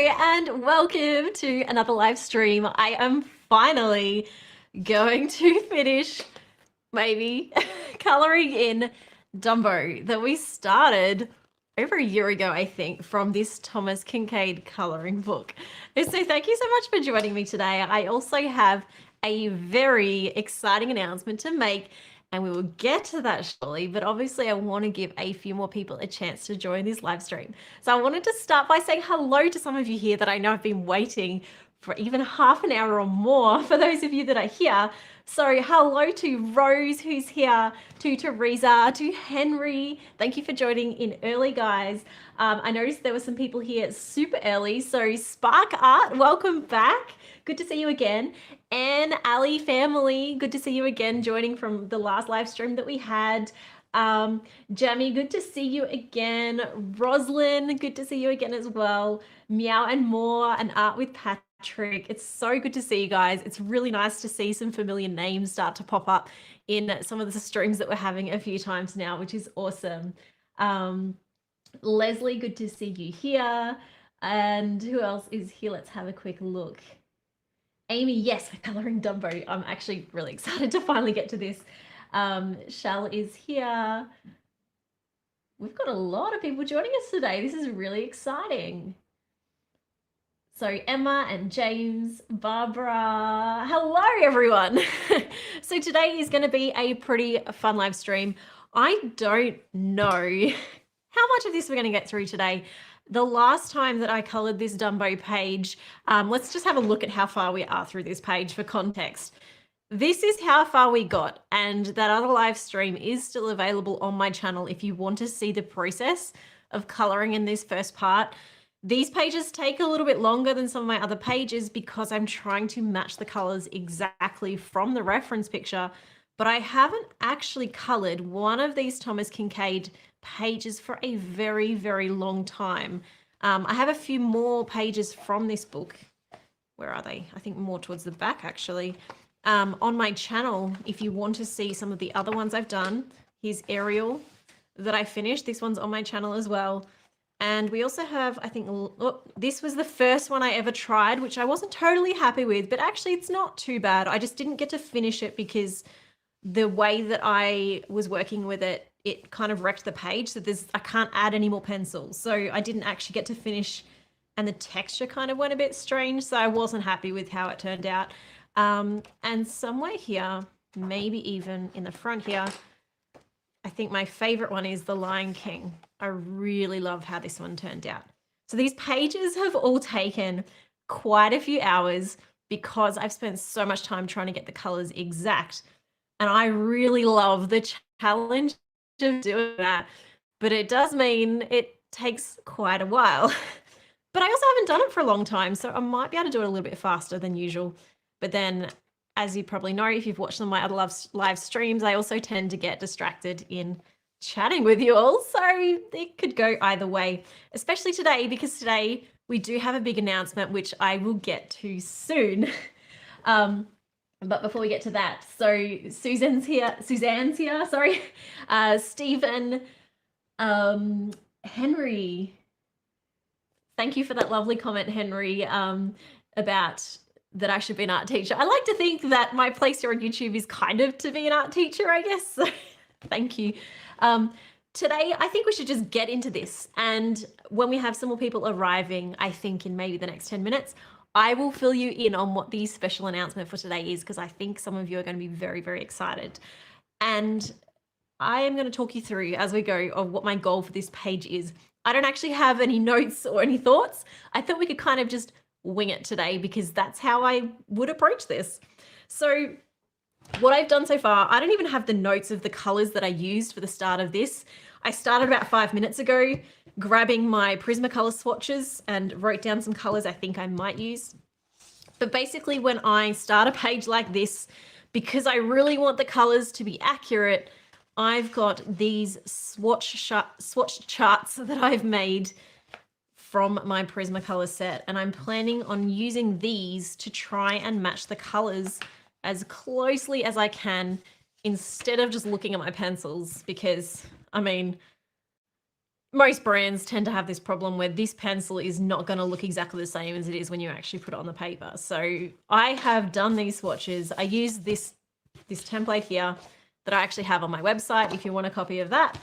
and welcome to another live stream. I am finally going to finish, maybe, coloring in Dumbo that we started over a year ago, I think, from this Thomas Kinkade coloring book. So thank you so much for joining me today. I also have a very exciting announcement to make, and we will get to that shortly, but obviously I want to give a few more people a chance to join this live stream. So I wanted to start by saying hello to some of you here that I know have been waiting for even half an hour or more, for those of you that are here. So hello to Rose, who's here, to Teresa, to Henry. Thank you for joining in early, guys. I noticed there were some people here super early. So Spark Art, welcome back. Good to see you again. And Ali family, good to see you again, joining from the last live stream that we had. Jamie, good to see you again. Roslyn, good to see you again as well. Meow and More and Art with Patrick. It's so good to see you guys. It's really nice to see some familiar names start to pop up in some of the streams that we're having a few times now, which is awesome. Leslie, good to see you here. And who else is here? Let's have a quick look. Amy, yes, we're coloring Dumbo. I'm actually really excited to finally get to this. Shell is here. We've got a lot of people joining us today. This is really exciting. So Emma and James, Barbara, hello everyone. So today is going to be a pretty fun live stream. I don't know how much of this we're going to get through today. The last time that I colored this Dumbo page, let's just have a look at how far we are through this page for context. This is how far we got, and that other live stream is still available on my channel if you want to see the process of coloring in this first part. These pages take a little bit longer than some of my other pages because I'm trying to match the colors exactly from the reference picture, but I haven't actually colored one of these Thomas Kinkade pages for a very, very long time. I have a few more pages from this book. Where are they? I think more towards the back, actually. On my channel, if you want to see some of the other ones I've done, here's Ariel that I finished. This one's on my channel as well. And we also have, I think, oh, this was the first one I ever tried, which I wasn't totally happy with, but actually it's not too bad. I just didn't get to finish it because the way that I was working with it, it kind of wrecked the page. So I can't add any more pencils. So I didn't actually get to finish, and the texture kind of went a bit strange. So I wasn't happy with how it turned out. And somewhere here, maybe even in the front here, I think my favorite one is The Lion King. I really love how this one turned out. So these pages have all taken quite a few hours because I've spent so much time trying to get the colors exact. And I really love the challenge of doing that, but it does mean it takes quite a while. But I also haven't done it for a long time, so I might be able to do it a little bit faster than usual. But then, as you probably know, if you've watched some of my other live streams, I also tend to get distracted in chatting with you all. So it could go either way, especially today, because today we do have a big announcement, which I will get to soon. But before we get to that, so Suzanne's here, sorry. Stephen, Henry, thank you for that lovely comment, Henry, about that I should be an art teacher. I like to think that my place here on YouTube is kind of to be an art teacher, I guess. So thank you. Today, I think we should just get into this. And when we have some more people arriving, I think in maybe the next 10 minutes, I will fill you in on what the special announcement for today is, because I think some of you are going to be very, very excited. And I am going to talk you through as we go of what my goal for this page is. I don't actually have any notes or any thoughts. I thought we could kind of just wing it today because that's how I would approach this. So what I've done so far, I don't even have the notes of the colors that I used for the start of this. I started about 5 minutes ago grabbing my Prismacolor swatches and wrote down some colors I think I might use. But basically when I start a page like this, because I really want the colors to be accurate, I've got these swatch charts that I've made from my Prismacolor set, and I'm planning on using these to try and match the colors as closely as I can instead of just looking at my pencils, because I mean, most brands tend to have this problem where this pencil is not going to look exactly the same as it is when you actually put it on the paper. So I have done these swatches. I use this template here that I actually have on my website if you want a copy of that.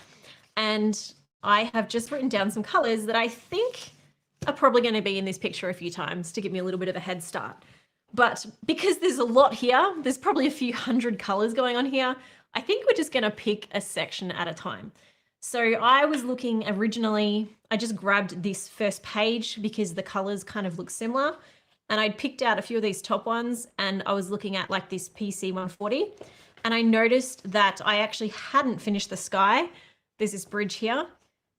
And I have just written down some colors that I think are probably going to be in this picture a few times to give me a little bit of a head start. But because there's a lot here, there's probably a few hundred colors going on here, I think we're just going to pick a section at a time. So I was looking originally, I just grabbed this first page because the colors kind of look similar. And I'd picked out a few of these top ones and I was looking at like this PC 140. And I noticed that I actually hadn't finished the sky. There's this bridge here.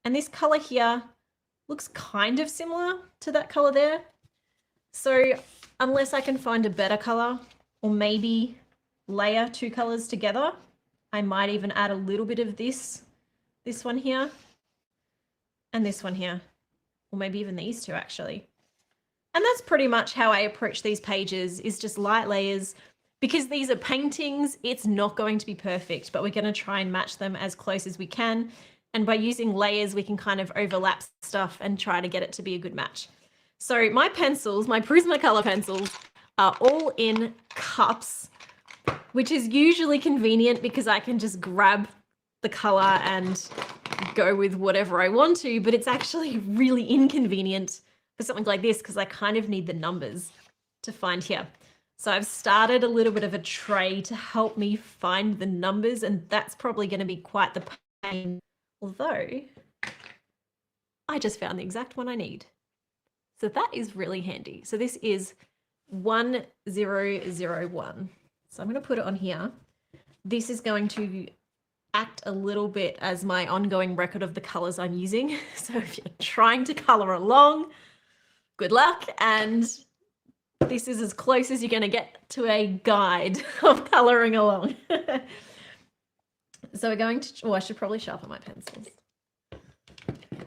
And this color here looks kind of similar to that color there. So unless I can find a better color or maybe layer two colors together, I might even add a little bit of this one here and this one here, or maybe even these two actually. And that's pretty much how I approach these pages, is just light layers. Because these are paintings, it's not going to be perfect, but we're going to try and match them as close as we can. And by using layers, we can kind of overlap stuff and try to get it to be a good match. So my pencils, my Prismacolor pencils, are all in cups, which is usually convenient because I can just grab the color and go with whatever I want to, but it's actually really inconvenient for something like this because I kind of need the numbers to find here. So I've started a little bit of a tray to help me find the numbers, and that's probably going to be quite the pain, although I just found the exact one I need. So that is really handy. So this is 1001. So I'm going to put it on here. This is going to act a little bit as my ongoing record of the colors I'm using. So if you're trying to color along, good luck. And this is as close as you're going to get to a guide of coloring along. So we're going to, oh, I should probably sharpen my pencils.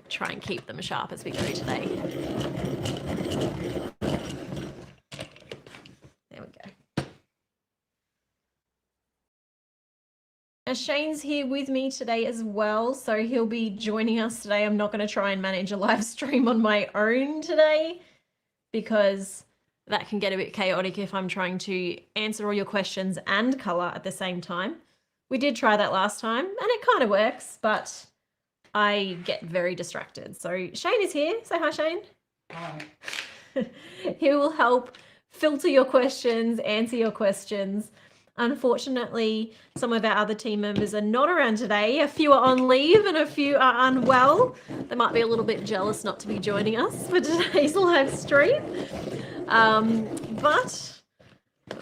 Try and keep them sharp as we go today. There we go. Now Shane's here with me today as well, so he'll be joining us today. I'm not going to try and manage a live stream on my own today because that can get a bit chaotic if I'm trying to answer all your questions and color at the same time. We did try that last time and it kind of works, but I get very distracted. So Shane is here. Say hi, Shane. Hi. He will help filter your questions, answer your questions. Unfortunately, some of our other team members are not around today. A few are on leave and a few are unwell. They might be a little bit jealous not to be joining us for today's live stream. But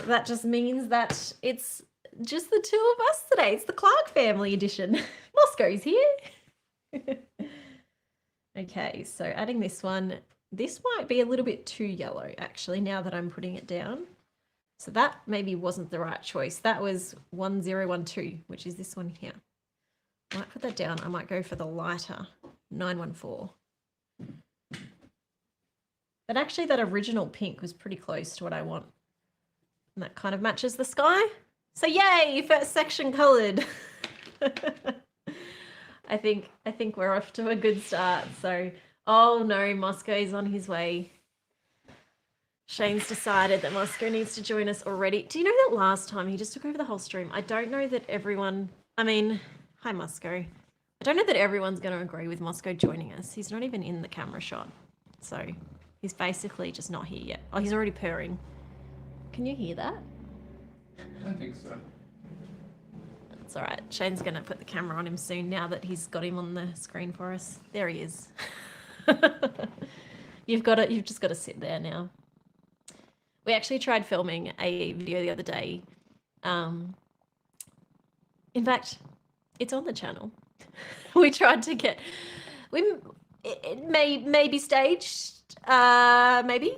that just means that it's just the two of us today. It's the Clark family edition. Moscow's here. Okay, so adding this one. This might be a little bit too yellow, actually, now that I'm putting it down. So that maybe wasn't the right choice. That was 1012, which is this one here. I might put that down. I might go for the lighter 914. But actually that original pink was pretty close to what I want. And that kind of matches the sky. So yay, first section colored. I think we're off to a good start. So, oh no, Moscow's on his way. Shane's decided that Moscow needs to join us already. Do you know that last time he just took over the whole stream? I don't know that everyone, I mean, hi Moscow. I don't know that everyone's going to agree with Moscow joining us. He's not even in the camera shot. So he's basically just not here yet. Oh, he's already purring. Can you hear that? I think so. It's all right. Shane's going to put the camera on him soon now that he's got him on the screen for us. There he is. You've just got to sit there now. We actually tried filming a video the other day. In fact, it's on the channel. We tried to get, it may be staged, maybe.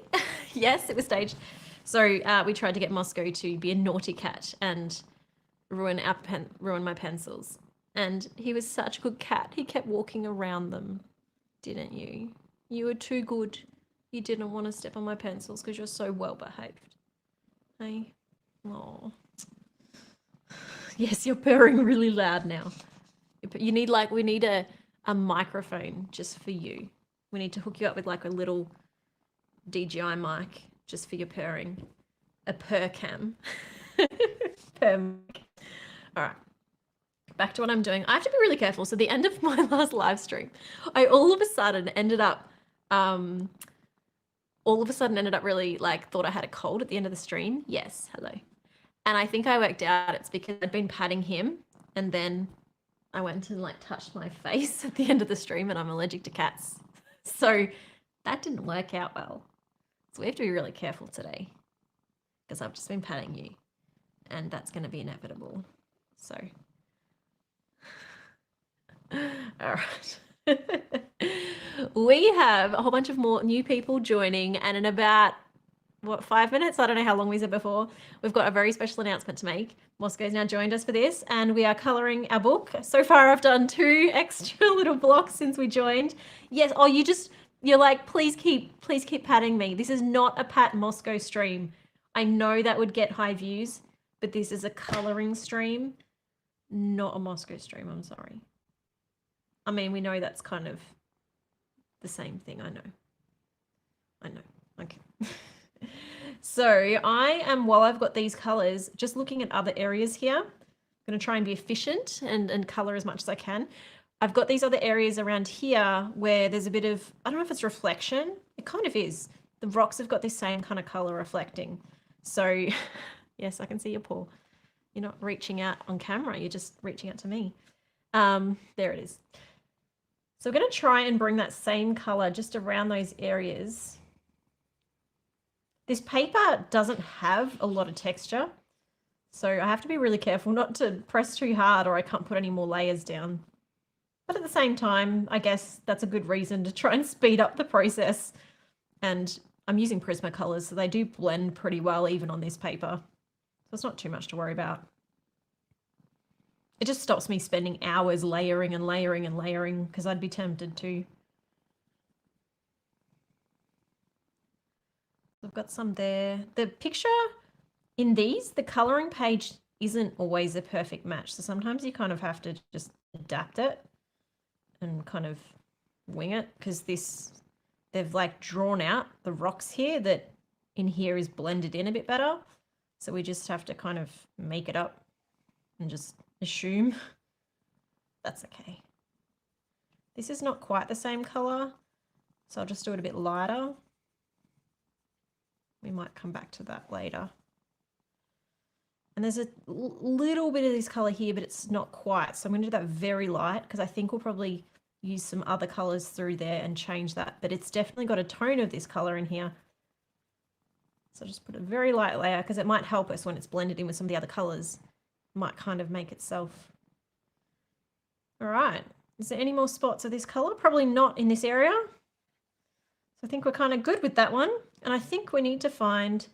Yes, it was staged. So we tried to get Moscow to be a naughty cat and ruin my pencils. And he was such a good cat. He kept walking around them, didn't you? You were too good. You didn't want to step on my pencils because you're so well behaved. Hey? Oh. Yes, you're purring really loud now. We need a a microphone just for you. We need to hook you up with like a little DJI mic just for your purring. A purr cam. Purr mic. All right. Back to what I'm doing. I have to be really careful. So the end of my last live stream, I all of a sudden ended up really like thought I had a cold at the end of the stream. Yes, hello. And I think I worked out it's because I'd been patting him and then I went and like touched my face at the end of the stream and I'm allergic to cats. So that didn't work out well. So we have to be really careful today because I've just been patting you and that's going to be inevitable. So, all right. We have a whole bunch of more new people joining and in about, 5 minutes? I don't know how long we said before. We've got a very special announcement to make. Mosco's now joined us for this and we are colouring our book. So far I've done 2 extra little blocks since we joined. Yes, oh, you're like, please keep patting me. This is not a pat Moscow stream. I know that would get high views, but this is a colouring stream, not a Moscow stream, I'm sorry. I mean, we know that's kind of the same thing, I know, okay. So I am, while I've got these colors, just looking at other areas here. I'm going to try and be efficient and color as much as I can. I've got these other areas around here where there's a bit of, I don't know if it's reflection. It kind of is. The rocks have got this same kind of color reflecting. So yes, I can see your paw. You're not reaching out on camera. You're just reaching out to me. There it is. So we're going to try and bring that same color just around those areas. This paper doesn't have a lot of texture, so I have to be really careful not to press too hard or I can't put any more layers down. But at the same time, I guess that's a good reason to try and speed up the process. And I'm using Prismacolors, so they do blend pretty well even on this paper. So it's not too much to worry about. It just stops me spending hours layering and layering and layering because I'd be tempted to. I've got some there. The picture in these, the coloring page isn't always a perfect match. So sometimes you kind of have to just adapt it and kind of wing it because they've like drawn out the rocks here that in here is blended in a bit better. So we just have to kind of make it up and just assume that's okay. This is not quite the same color, so I'll just do it a bit lighter. We might come back to that later. And there's a little bit of this color here, but it's not quite. So I'm going to do that very light because I think we'll probably use some other colors through there and change that. But it's definitely got a tone of this color in here. So just put a very light layer because it might help us when it's blended in with some of the other colors. It might kind of make itself. All right. Is there any more spots of this color? Probably not in this area. So I think we're kind of good with that one. And I think we need to find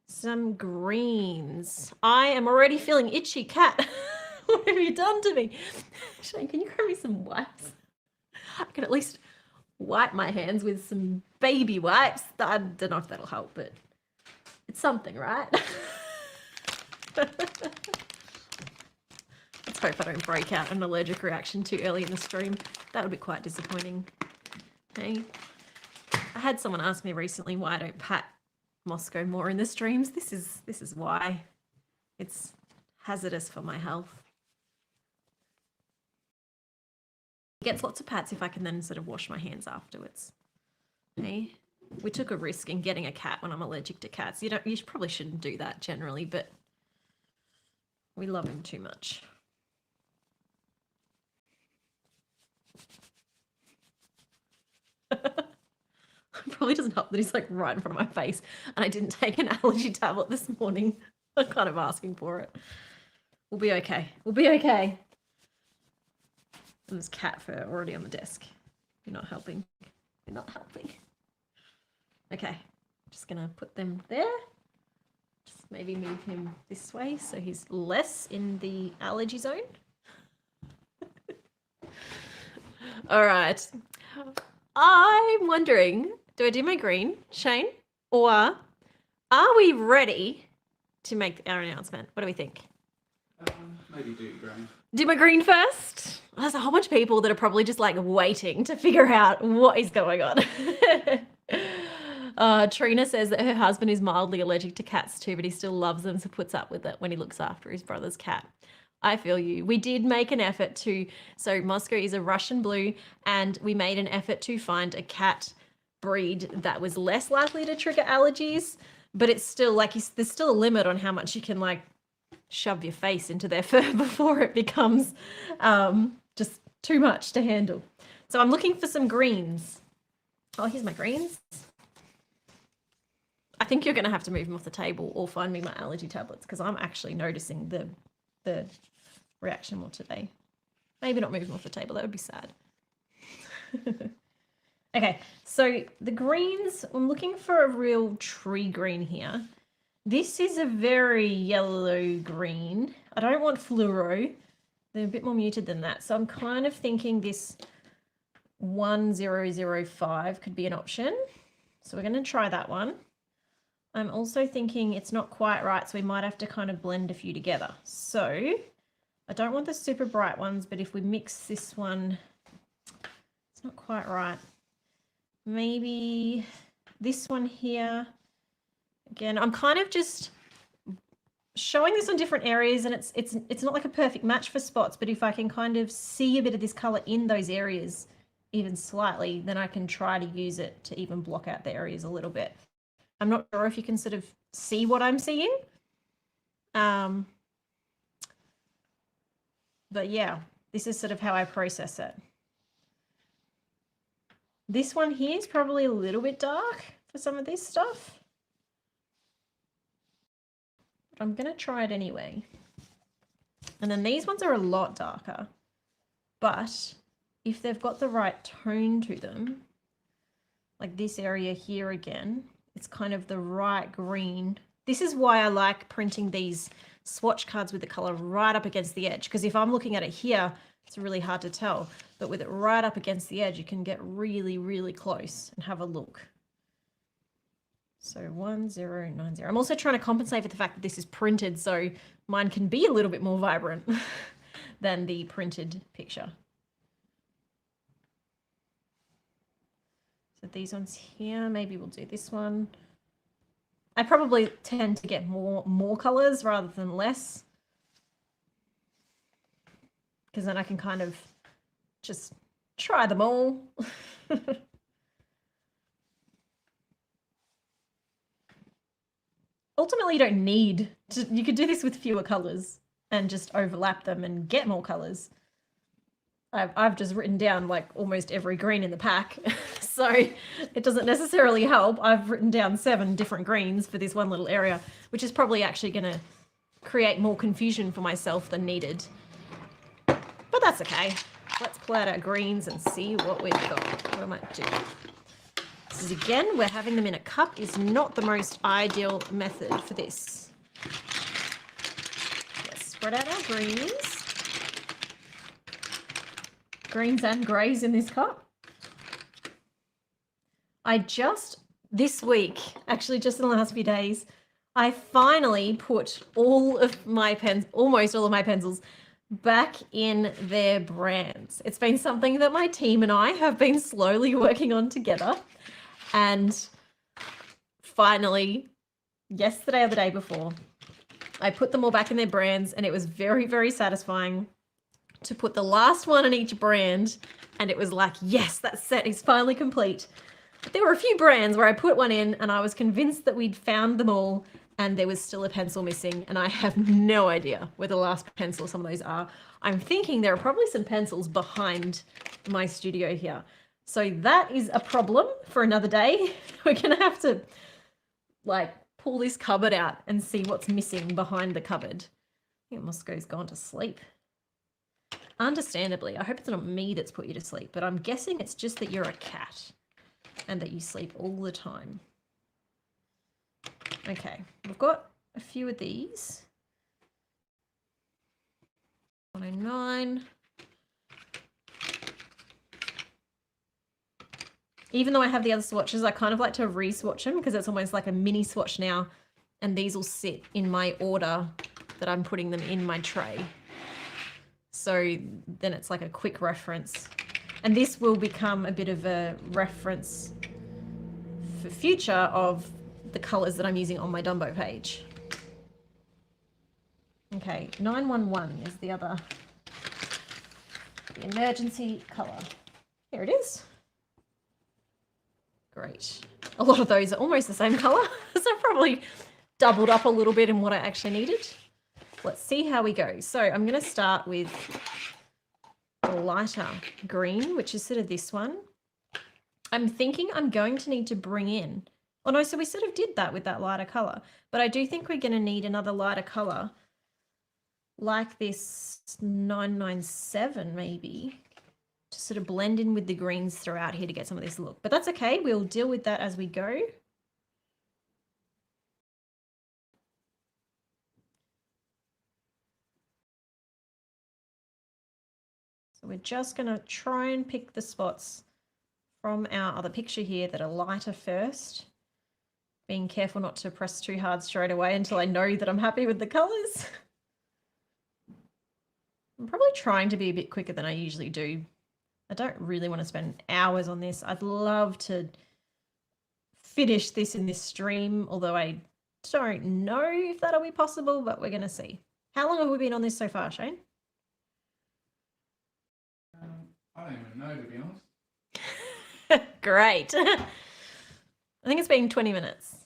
some greens. I am already feeling itchy, cat. What have you done to me? Shane, can you grab me some wipes? I can at least wipe my hands with some baby wipes. I don't know if that'll help, but it's something, right? Let's hope I don't break out an allergic reaction too early in the stream. That would be quite disappointing. Hey. I had someone ask me recently why I don't pat Moscow more in the streams. This is why. It's hazardous for my health. He gets lots of pats if I can then sort of wash my hands afterwards. Okay. We took a risk in getting a cat when I'm allergic to cats. You probably shouldn't do that generally, but we love him too much. Probably doesn't help that he's like right in front of my face and I didn't take an allergy tablet this morning. I'm kind of asking for it. We'll be okay. We'll be okay. And there's cat fur already on the desk. You're not helping. You're not helping. Okay. Just gonna put them there. Just maybe move him this way so he's less in the allergy zone. All right. I'm wondering, do I do my green, Shane? Or are we ready to make our announcement? What do we think? Maybe do green. Do my green first. There's a whole bunch of people that are probably just like waiting to figure out what is going on. Trina says that her husband is mildly allergic to cats too, but he still loves them, so puts up with it when he looks after his brother's cat. I feel you. We did make an effort to, so Moscow is a Russian blue, and we made an effort to find a cat breed that was less likely to trigger allergies, but it's still like, there's still a limit on how much you can like shove your face into their fur before it becomes just too much to handle. So I'm looking for some greens. Oh, here's my greens. I think you're going to have to move them off the table or find me my allergy tablets, because I'm actually noticing the reaction more today. Maybe not move them off the table. That would be sad. Okay, so the greens, I'm looking for a real tree green here. This is a very yellow green. I don't want fluoro. They're a bit more muted than that. So I'm kind of thinking this 1005 could be an option. So we're going to try that one. I'm also thinking it's not quite right, so we might have to kind of blend a few together. So I don't want the super bright ones, but if we mix this one, it's not quite right. Maybe this one here. Again, I'm kind of just showing this on different areas, and it's not like a perfect match for spots, but if I can kind of see a bit of this color in those areas even slightly, then I can try to use it to even block out the areas a little bit. I'm not sure if you can sort of see what I'm seeing. But yeah, this is sort of how I process it. This one here is probably a little bit dark for some of this stuff. But I'm going to try it anyway. And then these ones are a lot darker. But if they've got the right tone to them, like this area here again, it's kind of the right green. This is why I like printing these swatch cards with the color right up against the edge, because if I'm looking at it here, it's really hard to tell. But with it right up against the edge, you can get really, really close and have a look. So 1090. I'm also trying to compensate for the fact that this is printed, so mine can be a little bit more vibrant than the printed picture. So these ones here, maybe we'll do this one. I probably tend to get more colors rather than less, because then I can kind of just try them all. Ultimately, you don't need to, you could do this with fewer colors and just overlap them and get more colors. I've just written down like almost every green in the pack, so it doesn't necessarily help. I've written down 7 different greens for this one little area, which is probably actually going to create more confusion for myself than needed. But that's okay. Let's pull out our greens and see what we've got. What I might do. This is, again, we're having them in a cup is not the most ideal method for this. Let's spread out our greens. Greens and greys in this cup. I just, this week, actually just in the last few days, I finally put all of my pens, almost all of my pencils, back in their brands. It's been something that my team and I have been slowly working on together. And finally, yesterday or the day before, I put them all back in their brands, and it was very, very satisfying to put the last one in each brand, and it was like, yes, that set is finally complete. But there were a few brands where I put one in and I was convinced that we'd found them all, and there was still a pencil missing, and I have no idea where the last pencil some of those are. I'm thinking there are probably some pencils behind my studio here. So that is a problem for another day. We're gonna have to like pull this cupboard out and see what's missing behind the cupboard. I think Moscow's gone to sleep. Understandably, I hope it's not me that's put you to sleep, but I'm guessing it's just that you're a cat and that you sleep all the time. Okay, we've got a few of these. 109. Even though I have the other swatches, I kind of like to re-swatch them because it's almost like a mini swatch now, and these will sit in my order that I'm putting them in my tray. So then it's like a quick reference. And this will become a bit of a reference for future of the colors that I'm using on my Dumbo page. Okay, 911 is the other, the emergency color. Here it is. Great. A lot of those are almost the same color, so I've probably doubled up a little bit in what I actually needed. Let's see how we go. So I'm going to start with the lighter green, which is sort of this one. I'm thinking I'm going to need to bring in, oh no, so we sort of did that with that lighter color, but I do think we're going to need another lighter color like this 997 maybe, to sort of blend in with the greens throughout here to get some of this look. But that's okay, we'll deal with that as we go. So we're just going to try and pick the spots from our other picture here that are lighter first. Being careful not to press too hard straight away until I know that I'm happy with the colors. I'm probably trying to be a bit quicker than I usually do. I don't really want to spend hours on this. I'd love to finish this in this stream, although I don't know if that'll be possible, but we're going to see. How long have we been on this so far, Shane? I don't even know, to be honest. Great. I think it's been 20 minutes.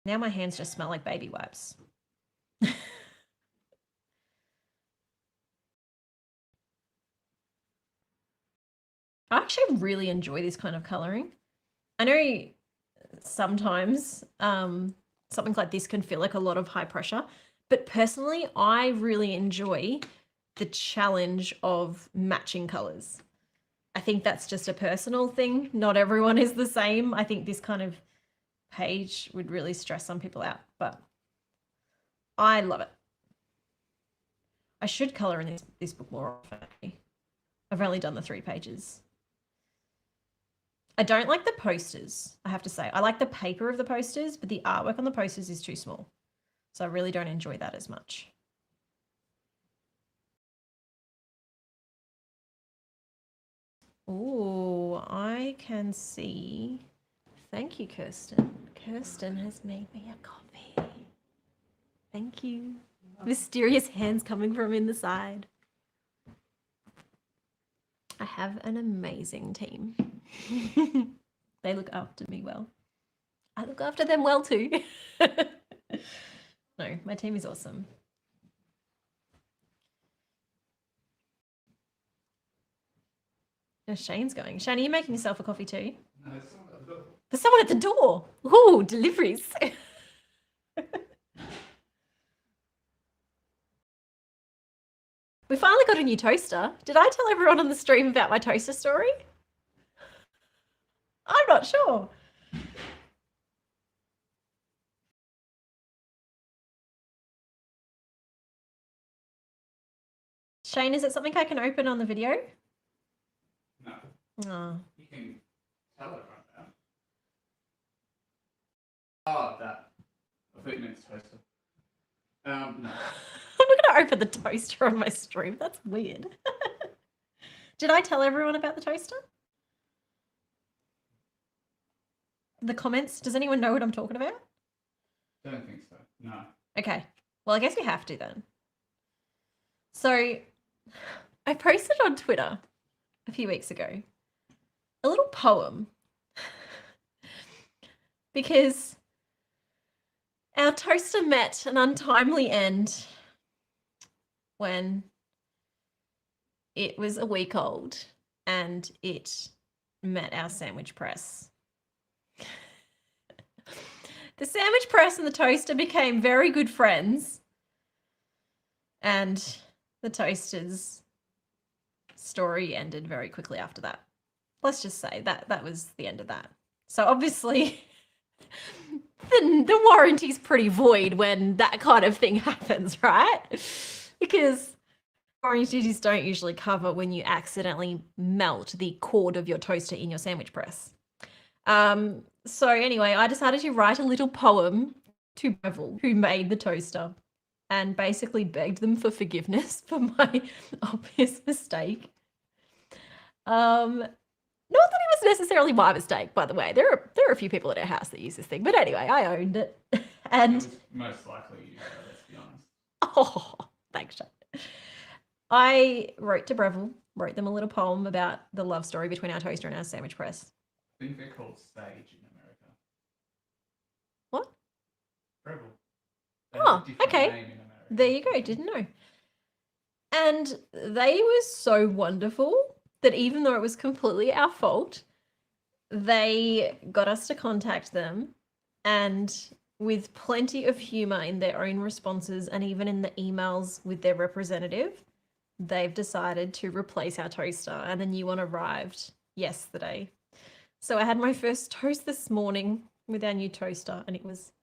Now my hands just smell like baby wipes. I actually really enjoy this kind of colouring. I know sometimes something like this can feel like a lot of high pressure, but personally, I really enjoy the challenge of matching colours. I think that's just a personal thing. Not everyone is the same. I think this kind of page would really stress some people out, but I love it. I should colour in this book more often. I've only done the 3 pages. I don't like the posters, I have to say. I like the paper of the posters, but the artwork on the posters is too small. So I really don't enjoy that as much. Oh, I can see. Thank you, Kirsten. Kirsten has made me a coffee. Thank you. Mysterious hands coming from in the side. I have an amazing team. They look after me well. I look after them well too. No, my team is awesome. Oh, Shane's going. Shane, are you making yourself a coffee too? No, there's someone at the door. There's someone at the door. Ooh, deliveries. We finally got a new toaster. Did I tell everyone on the stream about my toaster story? I'm not sure. Shane, is it something I can open on the video? No, Oh. you can tell it right now. Oh, that. I think it's toaster. No. I'm not going to open the toaster on my stream. That's weird. Did I tell everyone about the toaster? The comments, does anyone know what I'm talking about? Don't think so. No. Okay. Well, I guess we have to then. So I posted on Twitter a few weeks ago a little poem because our toaster met an untimely end when it was a week old and it met our sandwich press. The sandwich press and the toaster became very good friends, and the toaster's story ended very quickly after that. Let's just say that was the end of that. So obviously, then the warranty's pretty void when that kind of thing happens, right? Because warranties don't usually cover when you accidentally melt the cord of your toaster in your sandwich press. So anyway, I decided to write a little poem to Breville, who made the toaster, and basically begged them for forgiveness for my obvious mistake. Not that it was necessarily my mistake, by the way. There are a few people at our house that use this thing, but anyway, I owned it. And It was most likely you, let's be honest. oh, thanks, Shane. I wrote to Breville, wrote them a little poem about the love story between our toaster and our sandwich press. I think they're called Sage in America. What? Breville. Oh, okay. There you go. Didn't know. And they were so wonderful that even though it was completely our fault, they got us to contact them, and with plenty of humor in their own responses and even in the emails with their representative, they've decided to replace our toaster, and the new one arrived yesterday. So I had my first toast this morning with our new toaster, and it was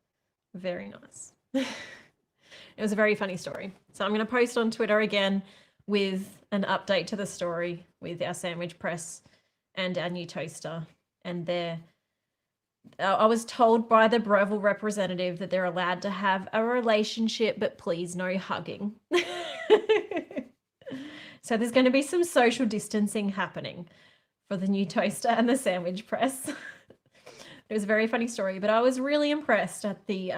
very nice. It was a very funny story. So I'm going to post on Twitter again with an update to the story with our sandwich press and our new toaster. And I was told by the Breville representative that they're allowed to have a relationship, but please no hugging. So there's going to be some social distancing happening for the new toaster and the sandwich press. It was a very funny story, but I was really impressed at the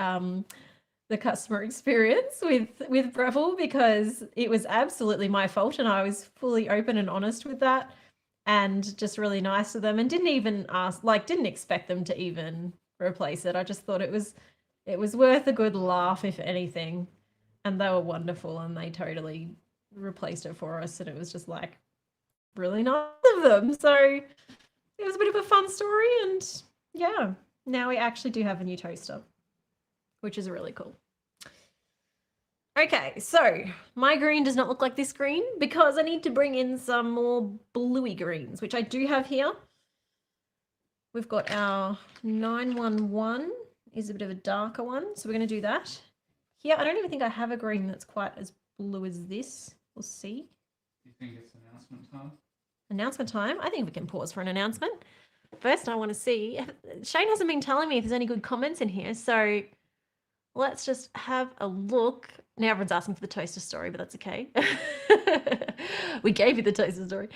customer experience with Breville, because it was absolutely my fault, and I was fully open and honest with that, and just really nice to them, and didn't expect them to even replace it. I just thought it was worth a good laugh, if anything, and they were wonderful, and they totally replaced it for us, and it was just like really nice of them. So it was a bit of a fun story, and yeah, now we actually do have a new toaster, which is really cool. Okay, so my green does not look like this green because I need to bring in some more bluey greens, which I do have here. We've got our 911 is a bit of a darker one, so we're going to do that. Here, I don't even think I have a green that's quite as blue as this. We'll see. Do you think it's announcement time? Announcement time? I think we can pause for an announcement. First, I want to see. Shane hasn't been telling me if there's any good comments in here, so let's just have a look. Now everyone's asking for the toaster story, but that's okay. We gave you the toaster story.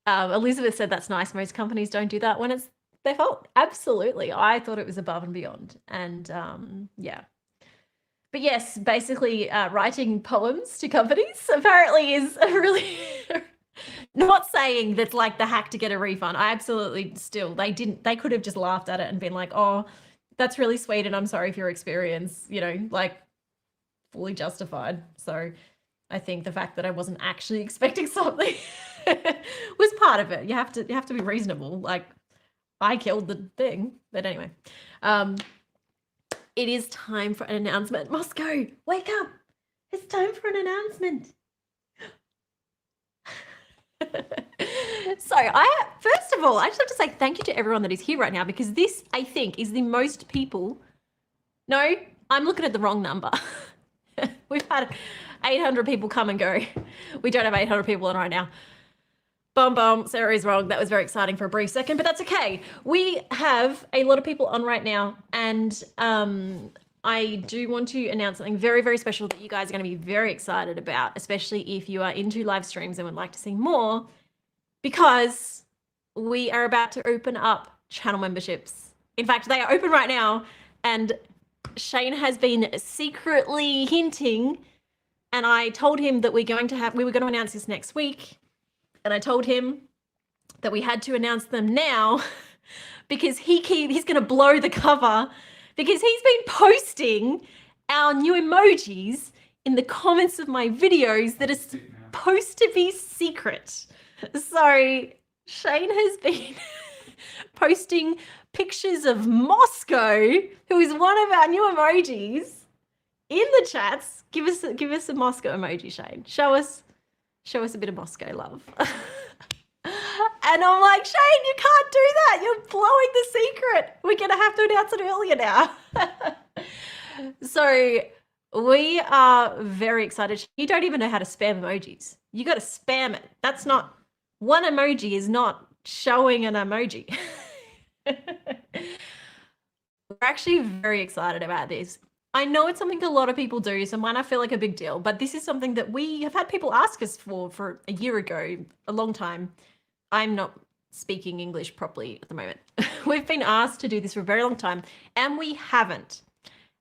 Elizabeth said that's nice. Most companies don't do that when it's their fault. Absolutely. I thought it was above and beyond. And yeah. But yes, basically writing poems to companies apparently is a really... Not saying that's like the hack to get a refund. I absolutely they could have just laughed at it and been like, oh, that's really sweet and I'm sorry for your experience, like fully justified. So I think the fact that I wasn't actually expecting something was part of it. You have to be reasonable. Like, I killed the thing. But anyway, it is time for an announcement. Moscow, wake up. It's time for an announcement. So first of all, I just have to say thank you to everyone that is here right now, because this, I think, is the most people. No, I'm looking at the wrong number. We've had 800 people come and go. We don't have 800 people on right now. Bum, Sarah is wrong. That was very exciting for a brief second, but that's okay. We have a lot of people on right now, and I do want to announce something very, very special that you guys are going to be very excited about, especially if you are into live streams and would like to see more, because we are about to open up channel memberships. In fact, they are open right now, and Shane has been secretly hinting, and I told him that we were going to announce this next week, and I told him that we had to announce them now because he's going to blow the cover, because he's been posting our new emojis in the comments of my videos that are supposed to be secret. So Shane has been posting pictures of Moscow, who is one of our new emojis, in the chats. Give us a Moscow emoji, Shane. Show us a bit of Moscow love. And I'm like, Shane, you can't do that. You're blowing the secret. We're going to have to announce it earlier now. So we are very excited. You don't even know how to spam emojis. You got to spam it. That's not, one emoji is not showing an emoji. We're actually very excited about this. I know it's something a lot of people do, so it might not feel like a big deal, but this is something that we have had people ask us for a year ago, a long time. I'm not speaking English properly at the moment. We've been asked to do this for a very long time, and we haven't.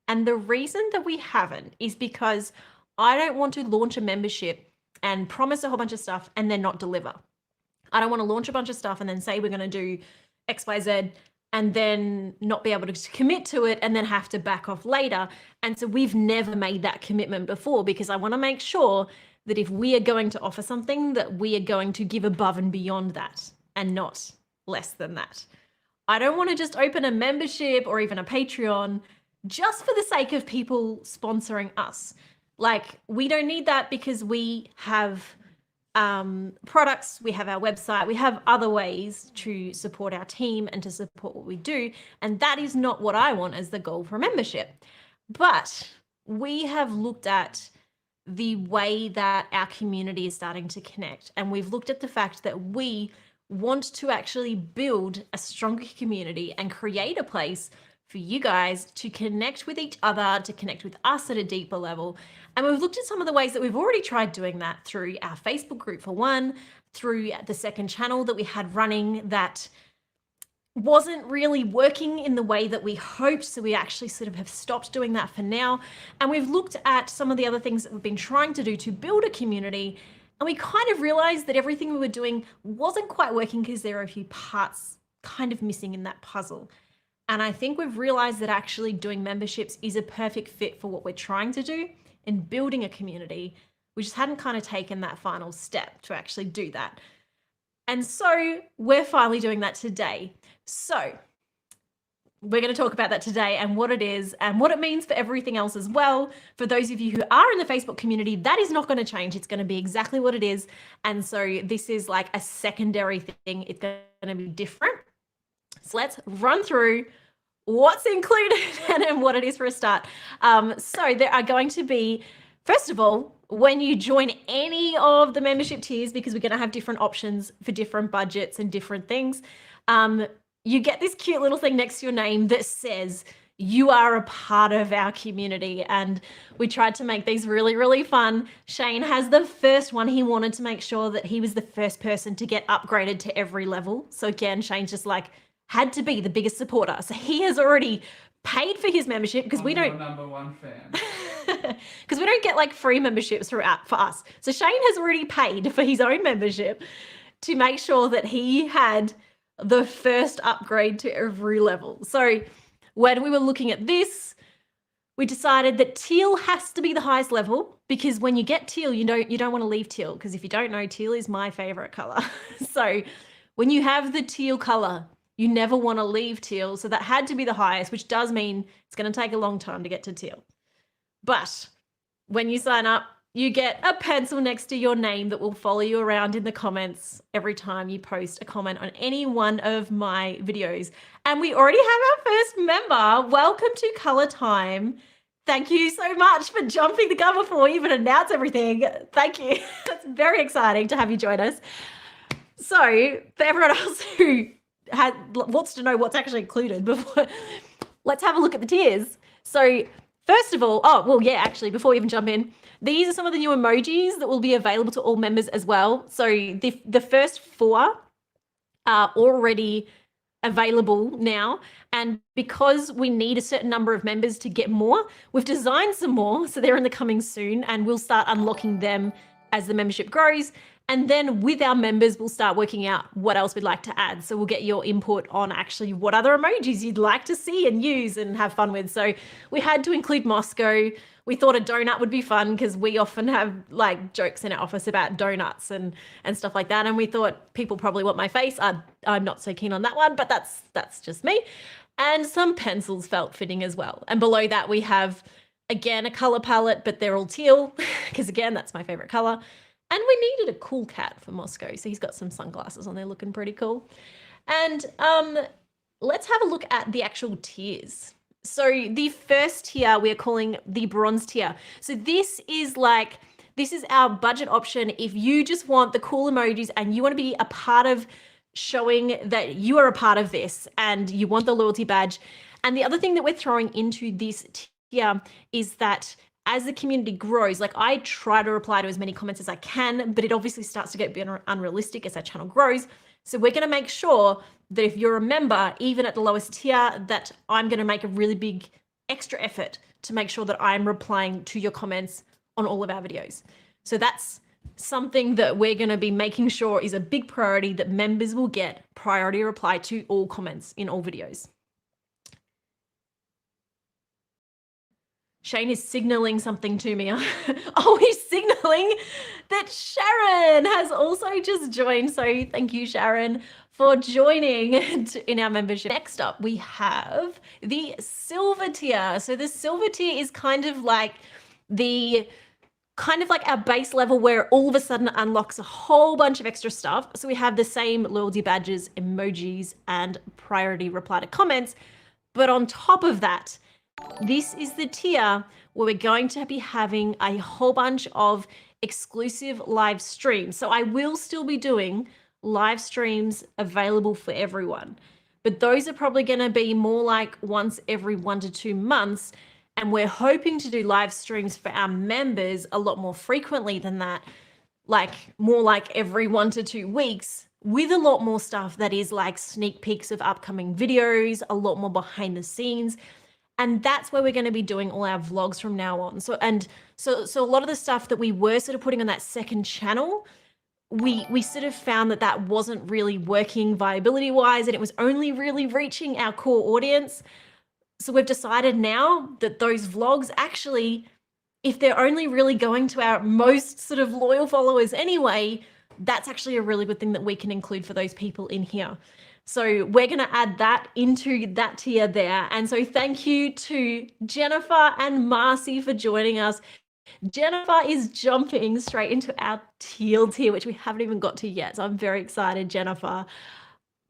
And the reason that we haven't is because I don't want to launch a membership and promise a whole bunch of stuff and then not deliver. I don't want to launch a bunch of stuff and then say we're going to do X, Y, Z, and then not be able to commit to it and then have to back off later. And so we've never made that commitment before, because I want to make sure that if we are going to offer something, that we are going to give above and beyond that and not less than that. I don't want to just open a membership or even a Patreon just for the sake of people sponsoring us. Like, we don't need that, because we have products, we have our website, we have other ways to support our team and to support what we do. And that is not what I want as the goal for membership. But we have looked at the way that our community is starting to connect. And we've looked at the fact that we want to actually build a stronger community and create a place for you guys to connect with each other, to connect with us at a deeper level. And we've looked at some of the ways that we've already tried doing that through our Facebook group, for one, through the second channel that we had running that wasn't really working in the way that we hoped. So we actually sort of have stopped doing that for now. And we've looked at some of the other things that we've been trying to do to build a community. And we kind of realized that everything we were doing wasn't quite working, because there are a few parts kind of missing in that puzzle. And I think we've realized that actually doing memberships is a perfect fit for what we're trying to do in building a community. We just hadn't kind of taken that final step to actually do that. And so we're finally doing that today. So we're going to talk about that today and what it is and what it means for everything else as well. For those of you who are in the Facebook community, that is not going to change. It's going to be exactly what it is. And so this is like a secondary thing. It's going to be different. So let's run through what's included and what it is for a start. So there are going to be, first of all, when you join any of the membership tiers, because we're going to have different options for different budgets and different things, you get this cute little thing next to your name that says you are a part of our community. And we tried to make these really, really fun. Shane has the first one. He wanted to make sure that he was the first person to get upgraded to every level. So again, Shane's just like, had to be the biggest supporter. So he has already paid for his membership, because we don't. Number one fan. Because we don't get like free memberships for us. So Shane has already paid for his own membership to make sure that he had the first upgrade to every level. So when we were looking at this, we decided that teal has to be the highest level, because when you get teal, you don't want to leave teal, because if you don't know, teal is my favorite color. So when you have the teal color, you never want to leave teal. So that had to be the highest, which does mean it's going to take a long time to get to teal. But when you sign up, you get a pencil next to your name that will follow you around in the comments every time you post a comment on any one of my videos. And we already have our first member. Welcome to Color Time. Thank you so much for jumping the gun before we even announce everything. Thank you. It's very exciting to have you join us. So for everyone else who wants to know what's actually included, let's have a look at the tiers. So first of all, before we even jump in, these are some of the new emojis that will be available to all members as well. So the first 4 are already available now. And because we need a certain number of members to get more, we've designed some more. So they're in the coming soon, and we'll start unlocking them as the membership grows. And then with our members, we'll start working out what else we'd like to add. So we'll get your input on actually what other emojis you'd like to see and use and have fun with. So we had to include Moscow. We thought a donut would be fun, because we often have like jokes in our office about donuts and stuff like that. And we thought people probably want my face. I'm not so keen on that one, but that's just me. And some pencils felt fitting as well. And below that, we have, again, a color palette, but they're all teal, because again, that's my favorite color. And we needed a cool cat for Moscow, so he's got some sunglasses on there looking pretty cool. And let's have a look at the actual tiers. So the first tier we're calling the bronze tier. So this is our budget option if you just want the cool emojis and you want to be a part of showing that you are a part of this and you want the loyalty badge. And the other thing that we're throwing into this tier is that as the community grows, like I try to reply to as many comments as I can, but it obviously starts to get a bit unrealistic as our channel grows. So we're going to make sure that if you're a member, even at the lowest tier, that I'm going to make a really big extra effort to make sure that I'm replying to your comments on all of our videos. So that's something that we're going to be making sure is a big priority, that members will get priority reply to all comments in all videos. Shane is signaling something to me. Oh, he's signaling that Sharon has also just joined. So thank you, Sharon, for joining in our membership. Next up, we have the silver tier. So the silver tier is kind of like our base level where all of a sudden unlocks a whole bunch of extra stuff. So we have the same loyalty badges, emojis, and priority reply to comments. But on top of that, this is the tier where we're going to be having a whole bunch of exclusive live streams. So I will still be doing live streams available for everyone, but those are probably going to be more like once every 1 to 2 months. And we're hoping to do live streams for our members a lot more frequently than that, like more like every 1 to 2 weeks, with a lot more stuff that is like sneak peeks of upcoming videos, a lot more behind the scenes. And that's where we're going to be doing all our vlogs from now on. So a lot of the stuff that we were sort of putting on that second channel, we sort of found that that wasn't really working viability wise, and it was only really reaching our core audience. So we've decided now that those vlogs actually, if they're only really going to our most sort of loyal followers anyway, that's actually a really good thing that we can include for those people in here. So we're going to add that into that tier there. And so thank you to Jennifer and Marcy for joining us. Jennifer is jumping straight into our teal tier, which we haven't even got to yet. So I'm very excited, Jennifer.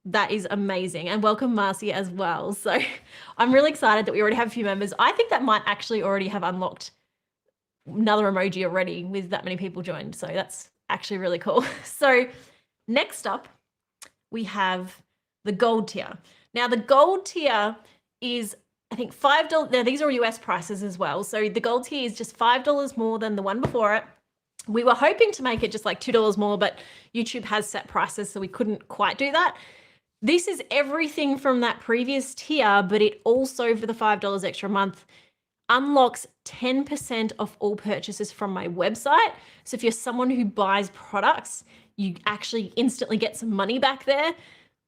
That is amazing. And welcome Marcy as well. So I'm really excited that we already have a few members. I think that might actually already have unlocked another emoji already with that many people joined. So that's actually really cool. So next up, we have the gold tier. Now the gold tier is, I think $5. Now these are US prices as well. So the gold tier is just $5 more than the one before it. We were hoping to make it just like $2 more, but YouTube has set prices, so we couldn't quite do that. This is everything from that previous tier, but it also, for the $5 extra a month, unlocks 10% of all purchases from my website. So if you're someone who buys products, you actually instantly get some money back there.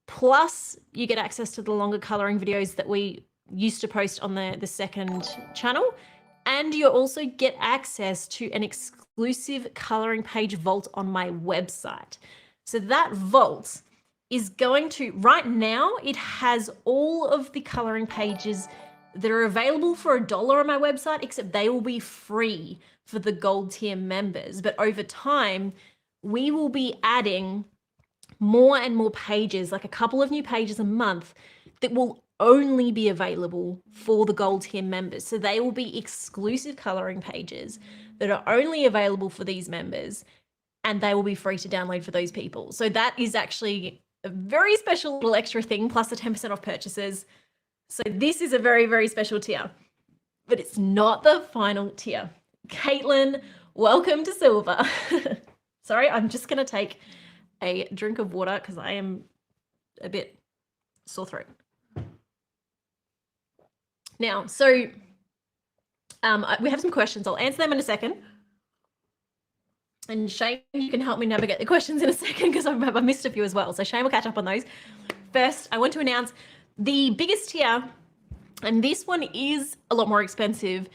Plus, you get access to the longer coloring videos that we used to post on the second channel. And you also get access to an exclusive coloring page vault on my website. So that vault is going to, right now, it has all of the coloring pages that are available for $1 on my website, except they will be free for the gold tier members. But over time, we will be adding more and more pages, like a couple of new pages a month, that will only be available for the gold tier members. So they will be exclusive coloring pages that are only available for these members, and they will be free to download for those people. So that is actually a very special little extra thing, plus a 10% off purchases. So this is a very, very special tier, but it's not the final tier. Caitlin, welcome to Silver. Sorry, I'm just gonna take a drink of water because I am a bit sore throat. Now, so we have some questions. I'll answer them in a second. And Shane, you can help me navigate the questions in a second because I missed a few as well. So Shane will catch up on those. First, I want to announce the biggest tier, and this one is a lot more expensive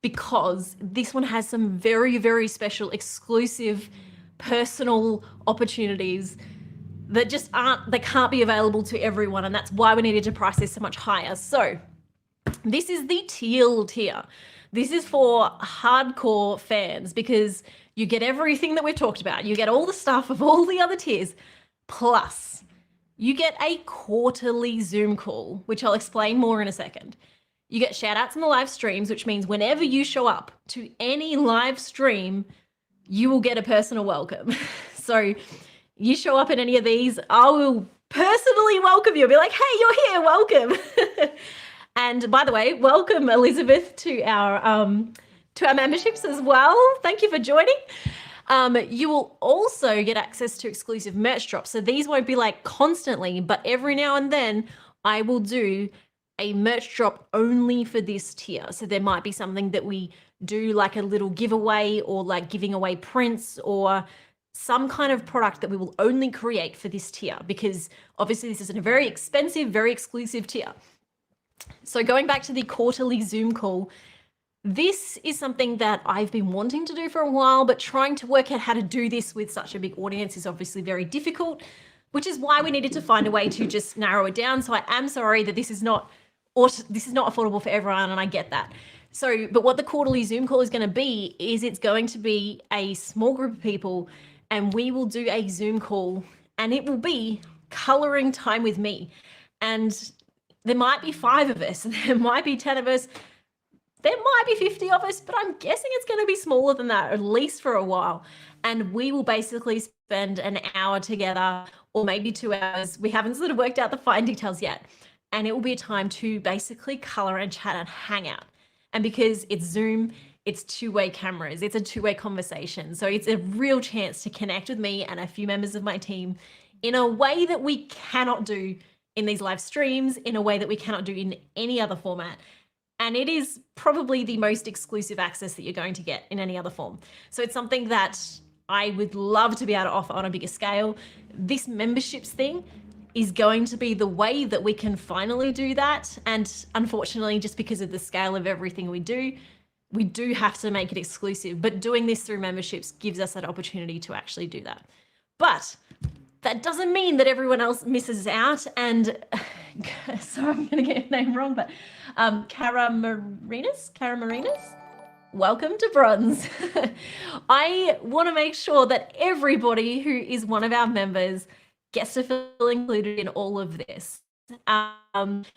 because this one has some very, very special exclusive personal opportunities that just they can't be available to everyone, and that's why we needed to price this so much higher. So this is the teal tier. This is for hardcore fans because You get everything that we've talked about. You get all the stuff of all the other tiers, plus you get a quarterly Zoom call, which I'll explain more in a second. You get shout outs in the live streams, which means whenever you show up to any live stream, you will get a personal welcome. So you show up in any of these, I will personally welcome you. I'll be like, hey, you're here, welcome. And by the way, welcome Elizabeth to our memberships as well. Thank you for joining. You will also get access to exclusive merch drops. So these won't be like constantly, but every now and then I will do a merch drop only for this tier. So there might be something that we do, like a little giveaway, or like giving away prints, or some kind of product that we will only create for this tier, because obviously this is a very expensive, very exclusive tier. So going back to the quarterly Zoom call, this is something that I've been wanting to do for a while, but trying to work out how to do this with such a big audience is obviously very difficult, which is why we needed to find a way to just narrow it down. So I am sorry that this is not affordable for everyone, and I get that. So, but what the quarterly Zoom call is going to be is it's going to be a small group of people, and we will do a Zoom call, and it will be coloring time with me. And there might be 5 of us, there might be 10 of us, there might be 50 of us, but I'm guessing it's going to be smaller than that, at least for a while. And we will basically spend an hour together, or maybe 2 hours. We haven't sort of worked out the fine details yet. And it will be a time to basically color and chat and hang out. And because it's Zoom, it's 2-way cameras, it's a 2-way conversation. So it's a real chance to connect with me and a few members of my team in a way that we cannot do in these live streams, in a way that we cannot do in any other format. And it is probably the most exclusive access that you're going to get in any other form. So it's something that I would love to be able to offer on a bigger scale. This memberships thing is going to be the way that we can finally do that. And unfortunately, just because of the scale of everything we do have to make it exclusive. But doing this through memberships gives us that opportunity to actually do that. But that doesn't mean that everyone else misses out. And sorry, I'm going to get your name wrong, but Cara Marinas, welcome to Bronze. I want to make sure that everybody who is one of our members gets to feel included in all of this.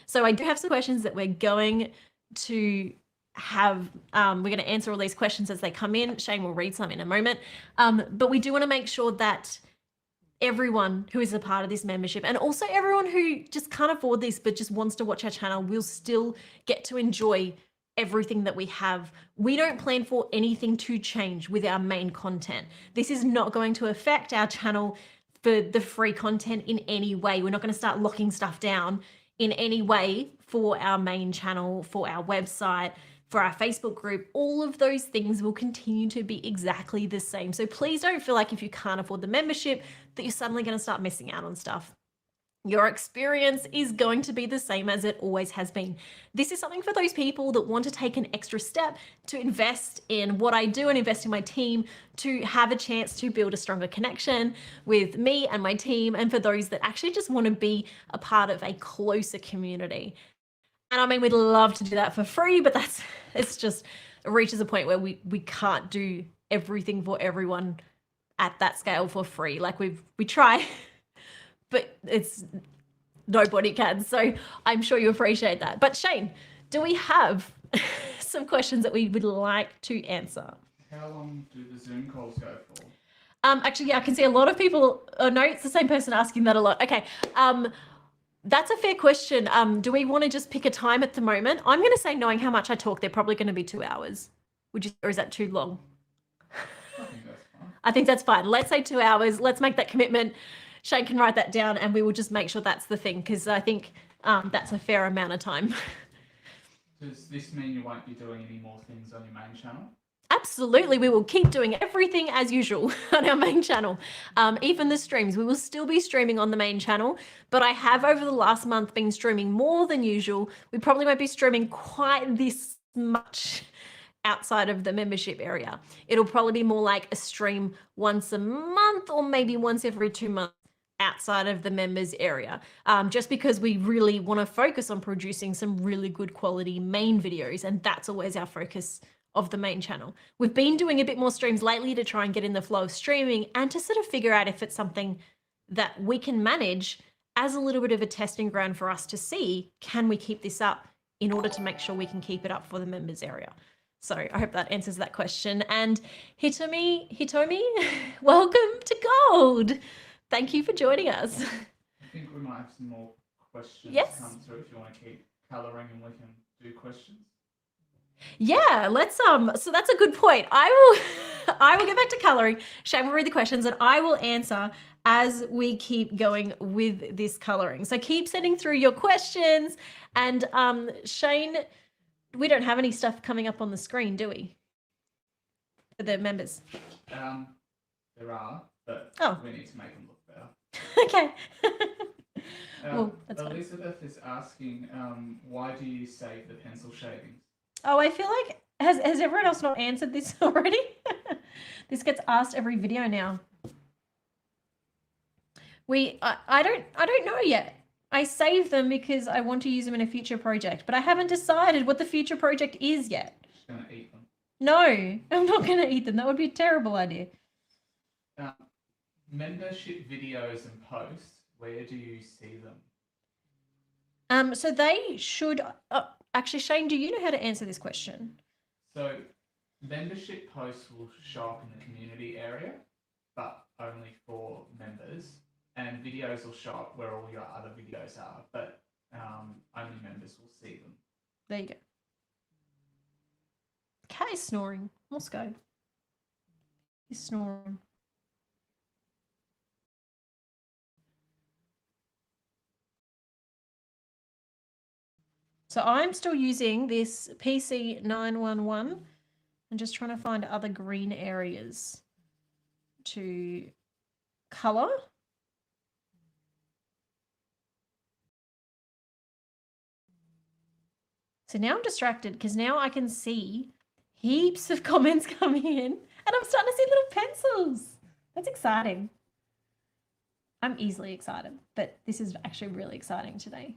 So I do have some questions that we're going to have. We're going to answer all these questions as they come in. Shane will read some in a moment. But we do want to make sure that everyone who is a part of this membership, and also everyone who just can't afford this but just wants to watch our channel, will still get to enjoy everything that we have. We don't plan for anything to change with our main content. This is not going to affect our channel for the free content in any way. We're not going to start locking stuff down in any way for our main channel, for our website, for our Facebook group. All of those things will continue to be exactly the same. So please don't feel like if you can't afford the membership that you're suddenly going to start missing out on stuff. Your experience is going to be the same as it always has been. This is something for those people that want to take an extra step to invest in what I do and invest in my team, to have a chance to build a stronger connection with me and my team, and for those that actually just want to be a part of a closer community. And I mean, we'd love to do that for free, but it's just, it reaches a point where we can't do everything for everyone at that scale for free. Like we try, but it's nobody can. So I'm sure you appreciate that. But Shane, do we have some questions that we would like to answer? How long do the Zoom calls go for? Actually, yeah, I can see a lot of people. Oh, no, it's the same person asking that a lot. Okay. That's a fair question. Do we want to just pick a time at the moment? I'm going to say, knowing how much I talk, they're probably going to be 2 hours. Or is that too long? I think that's fine. I think that's fine. Let's say 2 hours. Let's make that commitment. Shane can write that down, and we will just make sure that's the thing, because I think that's a fair amount of time. Does this mean you won't be doing any more things on your main channel? Absolutely, we will keep doing everything as usual on our main channel. Even the streams, we will still be streaming on the main channel, but I have over the last month been streaming more than usual. We probably won't be streaming quite this much outside of the membership area. It'll probably be more like a stream once a month, or maybe once every 2 months outside of the members area, just because we really want to focus on producing some really good quality main videos, and that's always our focus of the main channel. We've been doing a bit more streams lately to try and get in the flow of streaming and to sort of figure out if it's something that we can manage as a little bit of a testing ground for us to see, can we keep this up in order to make sure we can keep it up for the members area? So I hope that answers that question. And Hitomi, welcome to Gold. Thank you for joining us. I think we might have some more questions come through if you want to keep colouring and we can do questions. Yeah, let's so that's a good point. I will get back to colouring. Shane will read the questions and I will answer as we keep going with this colouring. So keep sending through your questions. And Shane, we don't have any stuff coming up on the screen, do we? For the members. There are, but we need to make them look better. Okay. Well, Elizabeth is asking, why do you save the pencil shavings? Oh, I feel like has everyone else not answered this already? This gets asked every video now. I don't know yet. I save them because I want to use them in a future project, but I haven't decided what the future project is yet. Just gonna eat them. No, I'm not gonna eat them. That would be a terrible idea. Membership videos and posts, where do you see them? So they should. Actually, Shane, do you know how to answer this question? So membership posts will show up in the community area, but only for members. And videos will show up where all your other videos are, but only members will see them. There you go. Cat is snoring. Moscow. He's snoring. So I'm still using this PC911 and just trying to find other green areas to colour. So now I'm distracted because now I can see heaps of comments coming in and I'm starting to see little pencils. That's exciting. I'm easily excited, but this is actually really exciting today.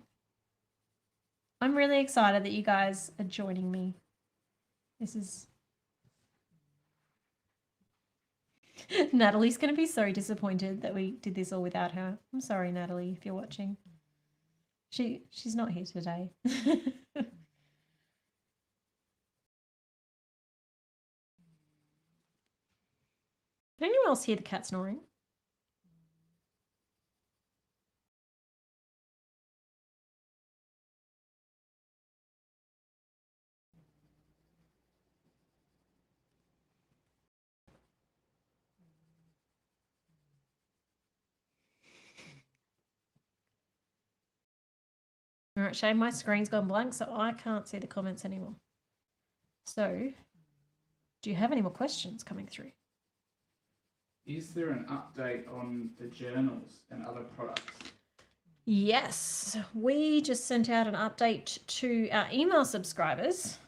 I'm really excited that you guys are joining me. This is... Natalie's going to be so disappointed that we did this all without her. I'm sorry, Natalie, if you're watching. She's not here today. Can anyone else hear the cat snoring? All right, Shane, my screen's gone blank, so I can't see the comments anymore. So, do you have any more questions coming through? Is there an update on the journals and other products? Yes, we just sent out an update to our email subscribers.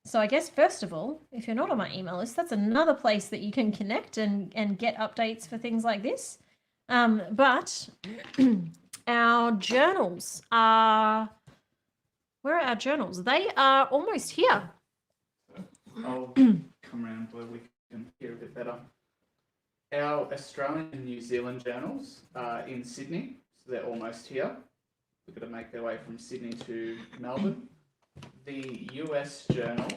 So I guess, first of all, if you're not on my email list, that's another place that you can connect and get updates for things like this. But our journals are... Where are our journals? They are almost here. I'll come around where we can hear a bit better. Our Australian and New Zealand journals are in Sydney, so they're almost here. They've got to make their way from Sydney to Melbourne. The US journals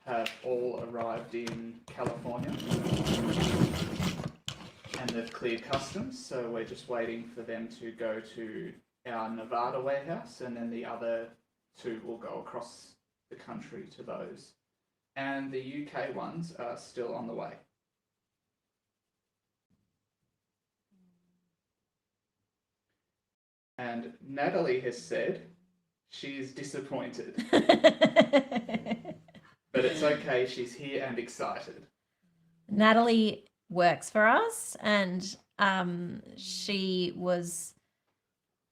have all arrived in California and they've cleared customs, so we're just waiting for them to go to our Nevada warehouse, and then the other two will go across the country to those. And the UK ones are still on the way. And Natalie has said she is disappointed. But it's okay, she's here and excited. Natalie works for us and she was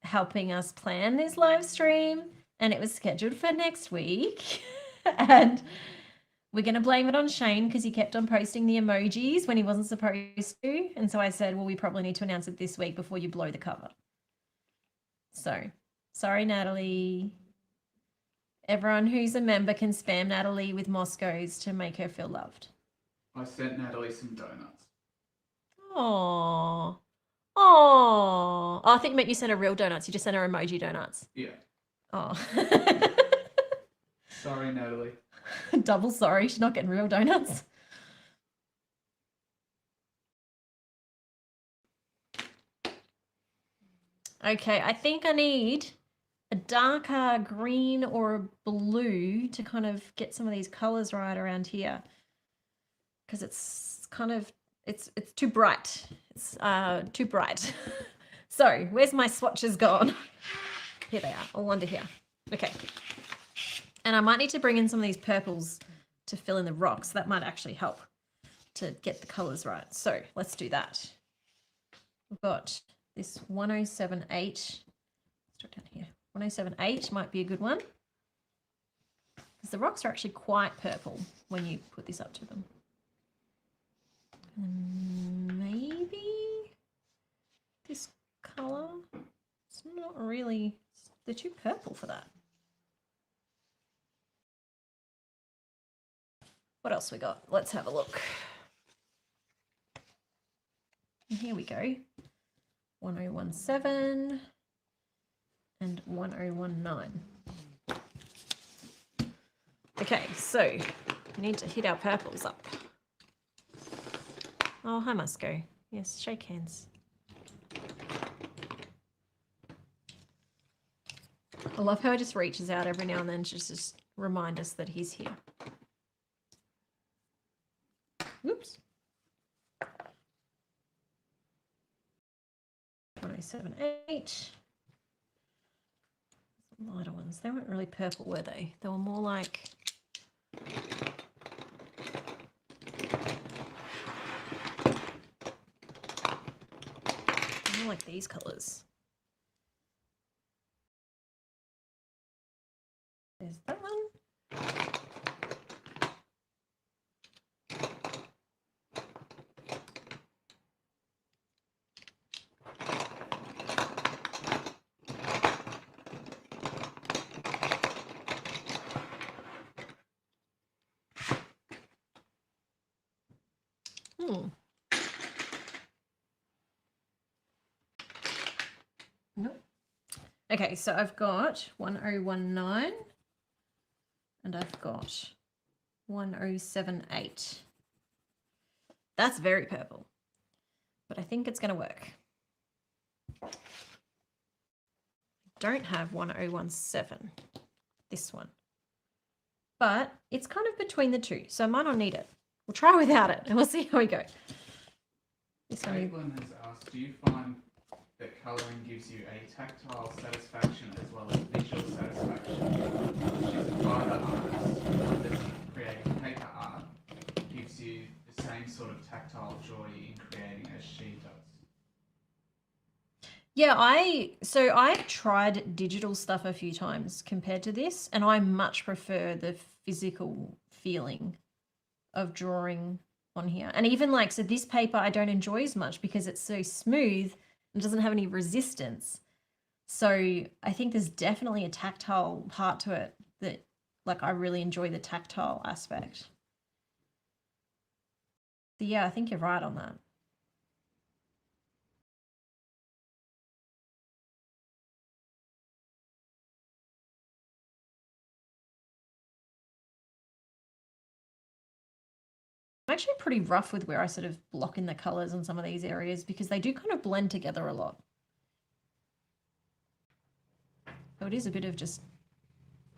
helping us plan this live stream and it was scheduled for next week. And we're going to blame it on Shane because he kept on posting the emojis when he wasn't supposed to. And so I said, well, we probably need to announce it this week before you blow the cover. So, sorry, Natalie. Everyone who's a member can spam Natalie with Moscows to make her feel loved. I sent Natalie some donuts. Oh. Oh. I think you meant you sent her real donuts. You just sent her emoji donuts. Yeah. Oh. Sorry, Natalie. Double sorry. She's not getting real donuts. Okay, I think I need a darker green or a blue to kind of get some of these colors right around here. Because it's kind of, it's too bright. It's too bright. So, where's my swatches gone? Here they are, all under here. Okay. And I might need to bring in some of these purples to fill in the rocks. That might actually help to get the colors right. So, let's do that. We've got this 1078. Let's do it down here. 1078 might be a good one. Because the rocks are actually quite purple when you put this up to them. And maybe this color. It's not really, they're too purple for that. What else we got? Let's have a look. And here we go. 1017 and 1019. Okay, so we need to hit our purples up. Oh, hi, Musco. Yes, shake hands. I love how he just reaches out every now and then to just remind us that he's here. Whoops. 1078. Lighter ones. They weren't really purple, were they? They were more like... more like these colours. There's that one. Nope. Okay, so I've got 1019 and I've got 1078. That's very purple, but I think it's going to work. Don't have 1017, this one, but it's kind of between the two, so I might not need it. We'll try without it and we'll see how we go. This one. Caitlin has asked, do you find that colouring gives you a tactile satisfaction as well as visual satisfaction? She's a fibre artist, that creating paper art gives you the same sort of tactile joy in creating as she does. Yeah, I've tried digital stuff a few times compared to this, and I much prefer the physical feeling of drawing on here. And even like, so this paper I don't enjoy as much because it's so smooth and doesn't have any resistance. So I think there's definitely a tactile part to it that, like, I really enjoy the tactile aspect. So yeah, I think you're right on that. I'm actually pretty rough with where I sort of block in the colors in some of these areas because they do kind of blend together a lot. So it is a bit of just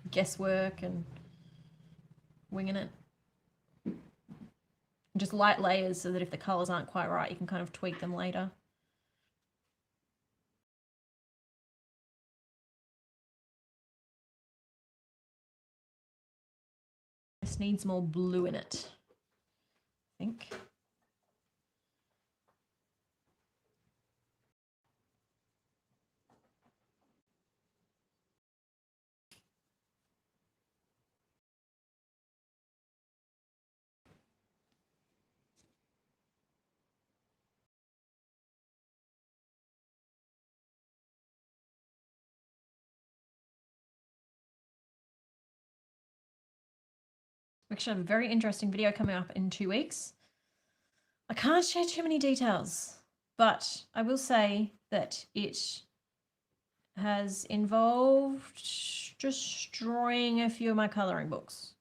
guesswork and winging it. Just light layers so that if the colors aren't quite right, you can kind of tweak them later. This needs more blue in it, I think. actually have a very interesting video coming up in 2 weeks. I can't share too many details, but I will say that it has involved destroying a few of my colouring books.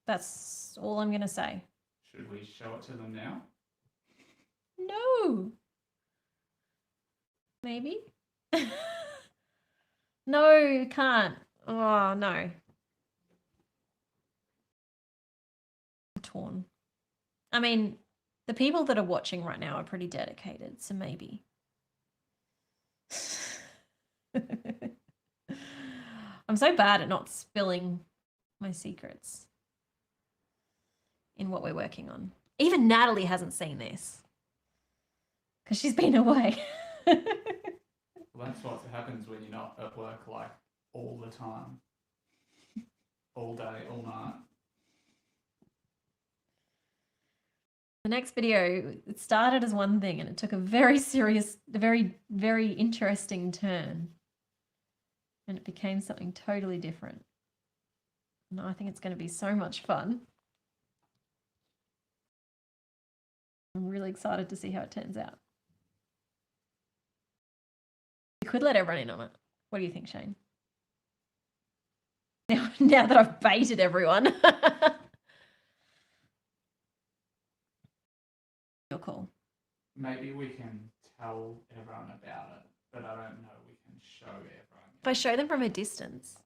That's all I'm going to say. Should we show it to them now? No. Maybe? No, you can't. Oh, no. I'm torn. I mean, the people that are watching right now are pretty dedicated, so maybe. I'm so bad at not spilling my secrets in what we're working on. Even Natalie hasn't seen this because she's been away. Well, that's what happens when you're not at work like all the time, all day, all night. The next video, it started as one thing and it took a very serious, very interesting turn. And it became something totally different. And I think it's going to be so much fun. I'm really excited to see how it turns out. We could let everyone in on it. What do you think, Shane? Now that I've baited everyone. Your call. Maybe we can tell everyone about it, but I don't know we can show everyone. If I show them from a distance.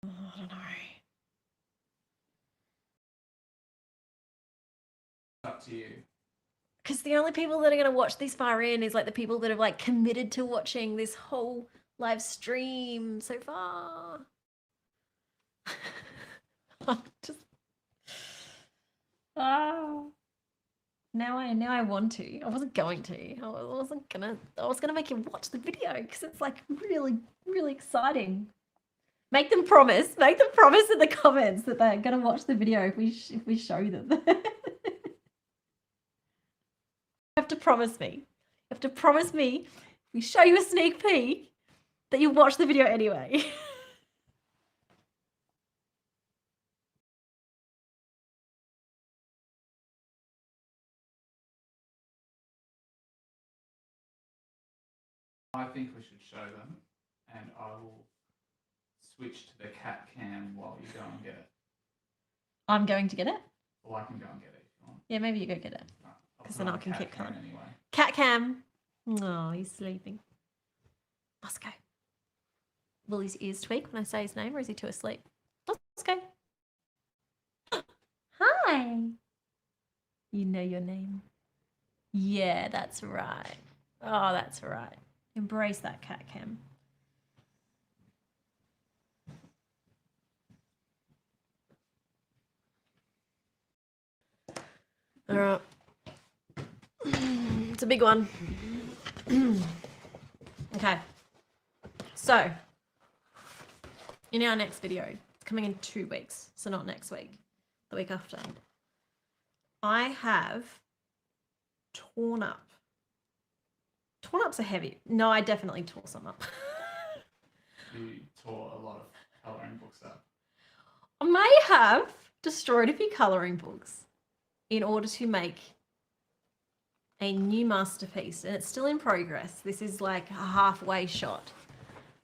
Oh, I don't know. It's up to you. Because the only people that are going to watch this far in is like the people that have like committed to watching this whole live stream so far. I'm just now I want to. I wasn't going to. I was gonna make you watch the video because it's like really, really exciting. Make them promise in the comments that they're gonna watch the video if we show them. You have to promise me. You have to promise me if we show you a sneak peek that you watch the video anyway. I think we should show them, and I will switch to the cat cam while you go and get it. I'm going to get it? Or I can go and get it if you want. Yeah, maybe you go get it. Right, Because then I can keep cam going. anyway. Cat cam. Oh, he's sleeping. Let's go. Will his ears tweak when I say his name, or is he too asleep? Let's go. Hi. You know your name. Yeah, that's right. Oh, that's right. Embrace that cat cam. All right. It's a big one. Okay. So, in our next video, it's coming in 2 weeks, so not next week, the week after, I have torn up. Torn ups are heavy. No, I definitely tore some up. You tore a lot of colouring books up. I may have destroyed a few colouring books in order to make a new masterpiece, and it's still in progress. This is like a halfway shot.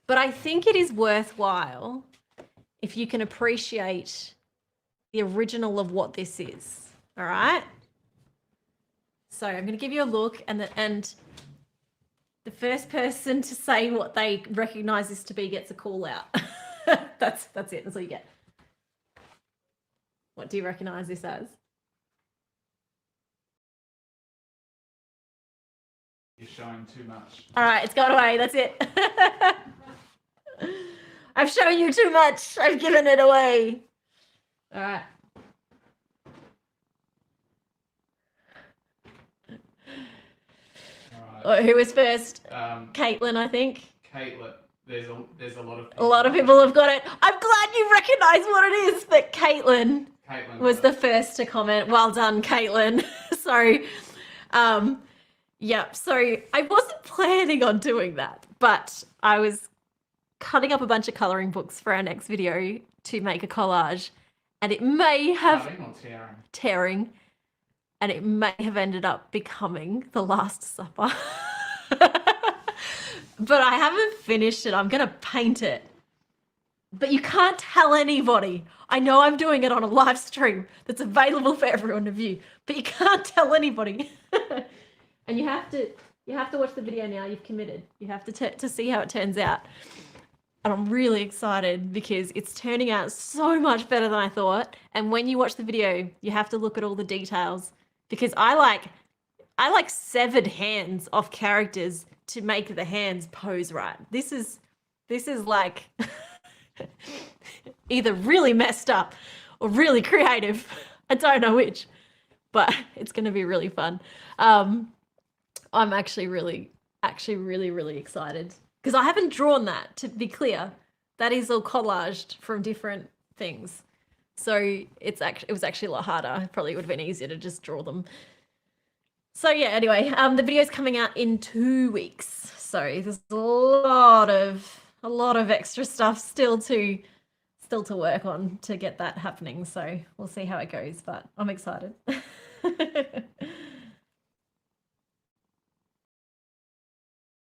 But I think it is worthwhile if you can appreciate the original of what this is. All right? So I'm going to give you a look, and the first person to say what they recognise this to be gets a call out. That's it. That's all you get. What do you recognise this as? You're showing too much. All right, it's gone away. That's it. I've shown you too much. I've given it away. All right. Oh, who was first? Caitlin, I think. Caitlin. There's a lot of A people. lot of people have got it. I'm glad you recognise what it is, but Caitlin was the first to comment. Well done, Caitlin. So, yeah, so I wasn't planning on doing that, but I was cutting up a bunch of colouring books for our next video to make a collage, and it may have Cutting or tearing? tearing, and it may have ended up becoming The Last Supper. But I haven't finished it. I'm going to paint it. But you can't tell anybody. I know I'm doing it on a live stream that's available for everyone to view, but you can't tell anybody. And you have to watch the video now. You've committed. You have to see how it turns out. And I'm really excited because it's turning out so much better than I thought. And when you watch the video, you have to look at all the details, because I like severed hands off characters to make the hands pose right. This is like either really messed up or really creative. I don't know which, but it's going to be really fun. I'm actually really excited, because I haven't drawn that, to be clear. That is all collaged from different things. So it was actually a lot harder. It probably would have been easier to just draw them. So yeah, anyway, the video's coming out in 2 weeks. So there's a lot of extra stuff still to work on to get that happening. So we'll see how it goes, but I'm excited.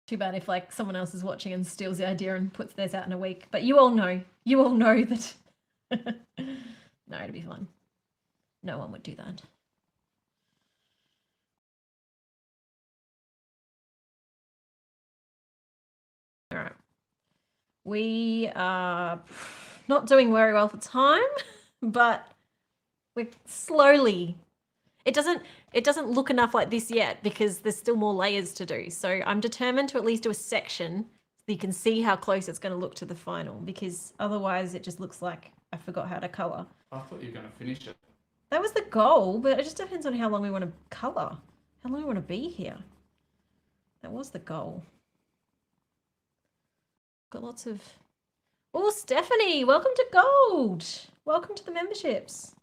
Too bad if like someone else is watching and steals the idea and puts theirs out in a week. But you all know that no, it'd be fine. No one would do that. All right. We are not doing very well for time, but we're slowly. It doesn't look enough like this yet, because there's still more layers to do. So I'm determined to at least do a section so you can see how close it's going to look to the final, because otherwise it just looks like I forgot how to colour. I thought you were going to finish it. That was the goal, but it just depends on how long we want to colour, how long we want to be here. That was the goal. Got lots of... Oh, Stephanie, welcome to Gold. Welcome to the memberships.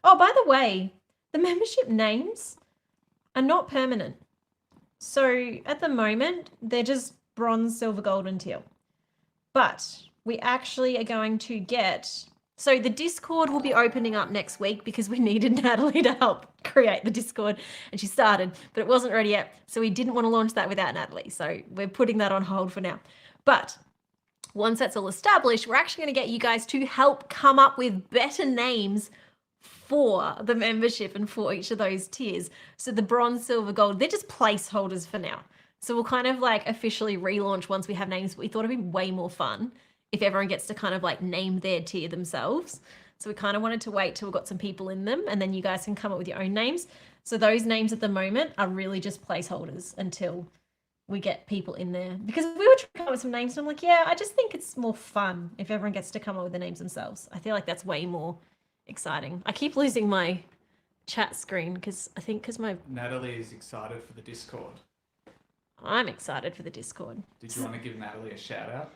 Oh, by the way, the membership names are not permanent. So at the moment, they're just bronze, silver, gold, and teal. But we actually are going to get... So the Discord will be opening up next week, because we needed Natalie to help create the Discord, and she started, but it wasn't ready yet. So we didn't want to launch that without Natalie. So we're putting that on hold for now. But once that's all established, we're actually going to get you guys to help come up with better names for the membership and for each of those tiers. So the bronze, silver, gold, they're just placeholders for now. So we'll kind of like officially relaunch once we have names. But we thought it'd be way more fun if everyone gets to kind of like name their tier themselves. So we kind of wanted to wait till we've got some people in them, and then you guys can come up with your own names. So those names at the moment are really just placeholders until we get people in there. Because we were trying to come up with some names, and I'm like, yeah, I just think it's more fun if everyone gets to come up with the names themselves. I feel like that's way more exciting. I keep losing my chat screen because my... Natalie is excited for the Discord. I'm excited for the Discord. Did you want to give Natalie a shout out?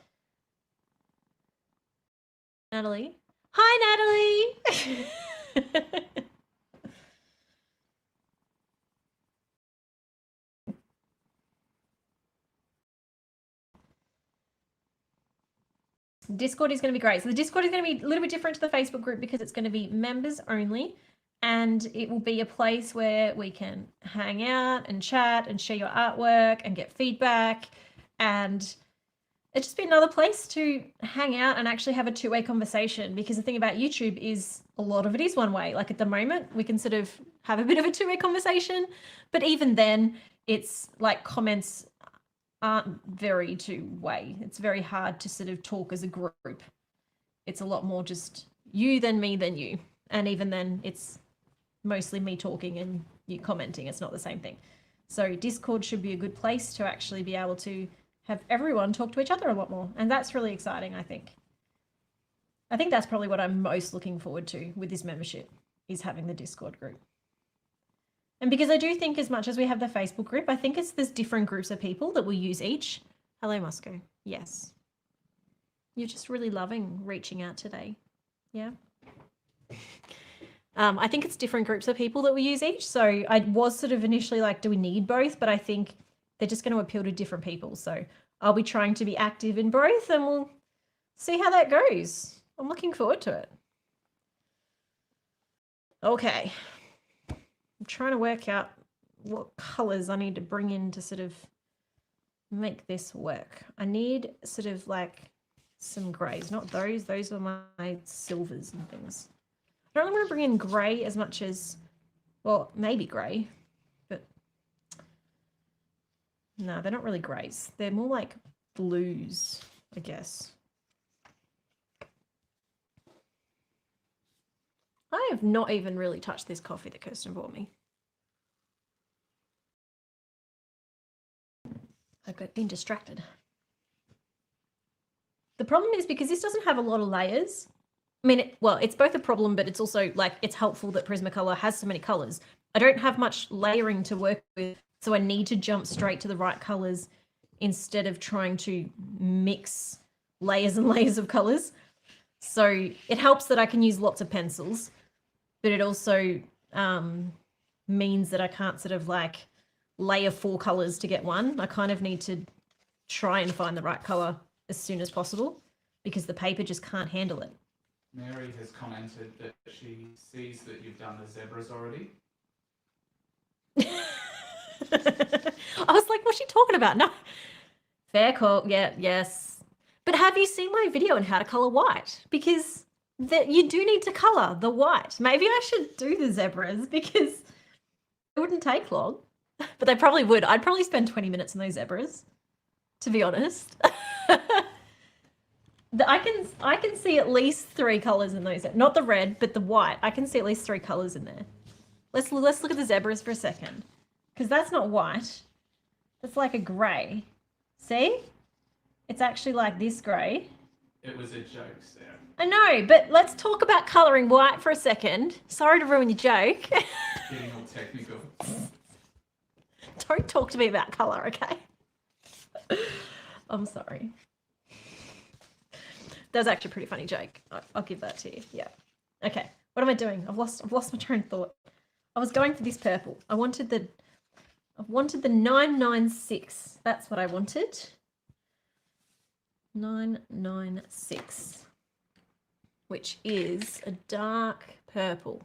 Natalie? Hi, Natalie! Discord is going to be great. So the Discord is going to be a little bit different to the Facebook group, because it's going to be members only, and it will be a place where we can hang out and chat and share your artwork and get feedback, and it's just be another place to hang out and actually have a two-way conversation. Because the thing about YouTube is a lot of it is one way. Like at the moment, we can sort of have a bit of a two-way conversation, but even then it's like comments aren't very two-way. It's very hard to sort of talk as a group. It's a lot more just you then me then you. And even then it's mostly me talking and you commenting. It's not the same thing. So Discord should be a good place to actually be able to have everyone talk to each other a lot more. And that's really exciting, I think. I think that's probably what I'm most looking forward to with this membership, is having the Discord group. And because I do think, as much as we have the Facebook group, I think there's different groups of people that will use each. Hello, Moscow. Yes. You're just really loving reaching out today. Yeah. I think it's different groups of people that we use each. So I was sort of initially like, do we need both? But I think they're just going to appeal to different people. So I'll be trying to be active in both and we'll see how that goes. I'm looking forward to it. Okay. I'm trying to work out what colours I need to bring in to sort of make this work. I need sort of like some greys, not those. Those are my silvers and things. I don't really want to bring in grey as much as, well, maybe grey, but no, they're not really greys. They're more like blues, I guess. I have not even really touched this coffee that Kirsten bought me. I've been distracted. The problem is because this doesn't have a lot of layers. I mean, it's both a problem, but it's also like it's helpful that Prismacolor has so many colors. I don't have much layering to work with, so I need to jump straight to the right colors instead of trying to mix layers and layers of colors. So it helps that I can use lots of pencils, but it also means that I can't sort of like layer 4 colors to get one. I kind of need to try and find the right color as soon as possible because the paper just can't handle it. Mary has commented that she sees that you've done the zebras already. I was like, what's she talking about? No. Fair call. Yeah, yes. But have you seen my video on how to color white? Because you do need to color the white. Maybe I should do the zebras because it wouldn't take long. But they probably would. I'd probably spend 20 minutes on those zebras, to be honest. I can see at least 3 colors in those. Not the red, but the white. I can see at least 3 colors in there. Let's look at the zebras for a second. Because that's not white. That's like a grey. See? It's actually like this grey. It was a joke, Sarah. I know, but let's talk about colouring white for a second. Sorry to ruin your joke. Getting all technical. Don't talk to me about colour, okay? I'm sorry. That was actually a pretty funny joke. I'll give that to you. Yeah. Okay. What am I doing? I've lost my train of thought. I was going for this purple. I wanted the 996. That's what I wanted. 996. Which is a dark purple.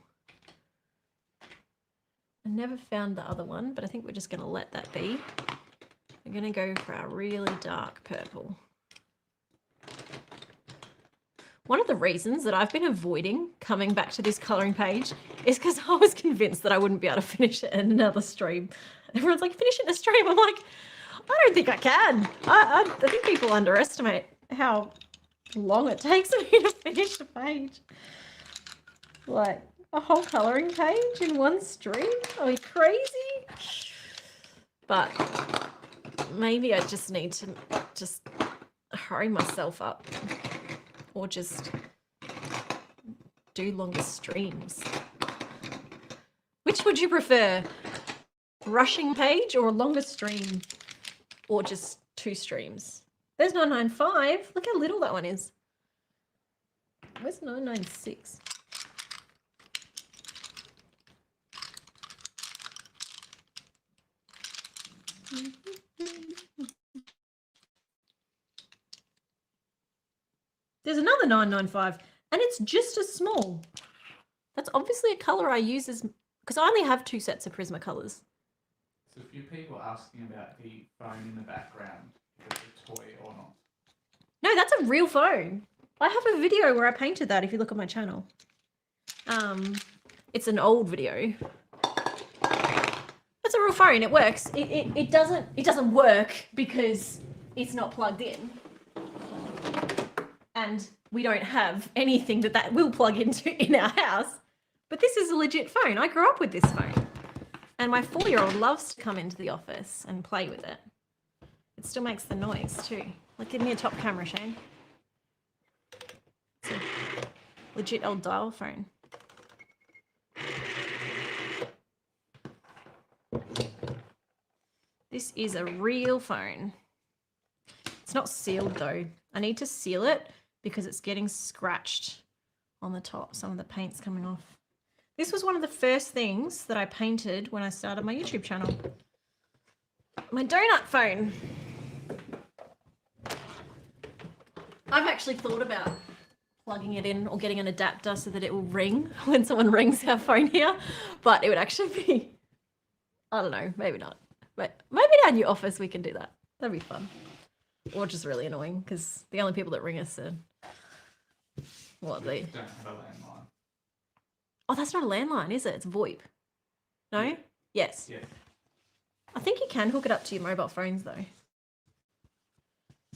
I never found the other one, but I think we're just going to let that be. We're going to go for our really dark purple. One of the reasons that I've been avoiding coming back to this colouring page is because I was convinced that I wouldn't be able to finish it in another stream. Everyone's like, finish it in a stream. I'm like, I don't think I can. I think people underestimate how long it takes me to finish a page. Like, a whole colouring page in one stream? Are you crazy? But maybe I just need to just hurry myself up. Or just do longer streams. Which would you prefer? Rushing page or a longer stream? Or just 2 streams? There's 995. Look how little that one is. Where's 996? There's another 995 and it's just as small. That's obviously a colour I use as, because I only have 2 sets of Prismacolors. So a few people asking about the phone in the background, if it's a toy or not. No, that's a real phone. I have a video where I painted that if you look at my channel. It's an old video. It's a real phone, it works. It doesn't work because it's not plugged in. And we don't have anything that will plug into in our house. But this is a legit phone. I grew up with this phone. And my 4-year-old loves to come into the office and play with it. It still makes the noise too. Like, give me a top camera, Shane. It's a legit old dial phone. This is a real phone. It's not sealed though. I need to seal it because it's getting scratched on the top. Some of the paint's coming off. This was one of the first things that I painted when I started my YouTube channel. My donut phone. I've actually thought about plugging it in or getting an adapter so that it will ring when someone rings our phone here, but it would actually be, I don't know, maybe not. But maybe in our new office we can do that. That'd be fun. Or just really annoying because the only people that ring us are what We don't have a landline. Oh, that's not a landline, is it? It's VoIP. No? Yeah. Yes. Yeah. I think you can hook it up to your mobile phones though.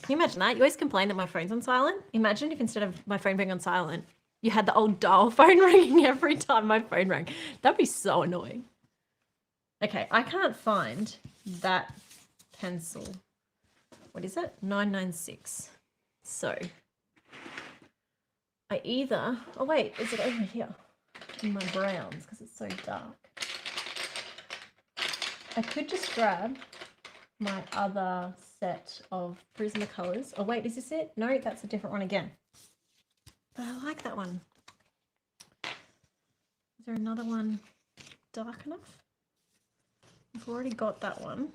Can you imagine that? You always complain that my phone's on silent. Imagine if instead of my phone being on silent, you had the old dial phone ringing every time my phone rang. That'd be so annoying. Okay, I can't find that pencil. What is it? 996. So, I either... Oh, wait, is it over here? In my browns, because it's so dark. I could just grab my other set of Prismacolors. Oh wait, is this it? No, that's a different one again. But I like that one. Is there another one dark enough? I've already got that one.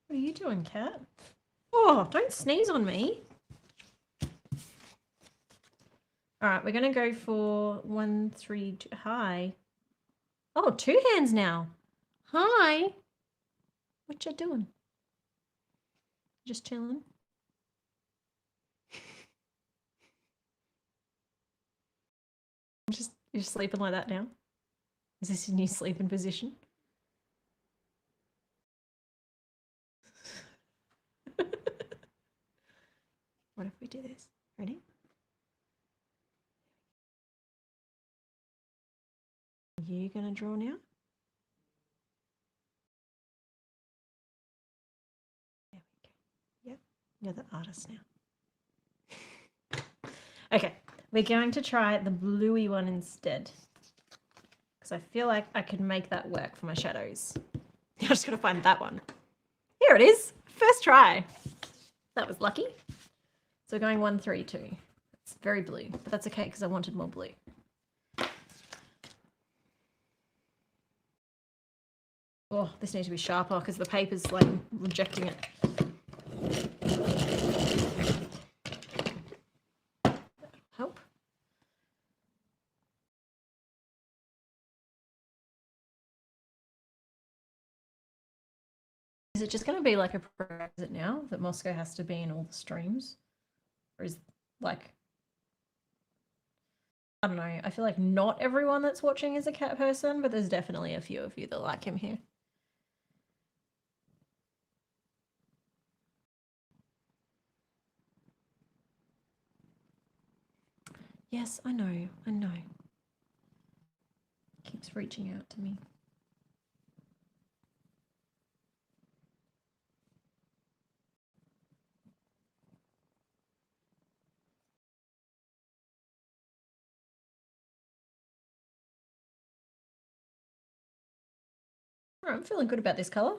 What are you doing, cat? Oh, don't sneeze on me. All right, we're going to go for 1, 3, 2. Hi. Oh, 2 hands now. Hi. What you doing? Just chilling. You're sleeping like that now? Is this your new sleeping position? What if we do this? Ready? Are you gonna draw now? There we go. Yep, you're the artist now. Okay, we're going to try the bluey one instead. Because I feel like I could make that work for my shadows. I'm just gonna find that one. Here it is. First try. That was lucky. So we're going 1, 3, 2. It's very blue, but that's okay because I wanted more blue. Oh, this needs to be sharper because the paper's like rejecting it. Help. Is it just going to be like a prerequisite now that Moscow has to be in all the streams? Or is like, I don't know, I feel like not everyone that's watching is a cat person, but there's definitely a few of you that like him here. Yes, I know, I know. Keeps reaching out to me. All right, I'm feeling good about this color.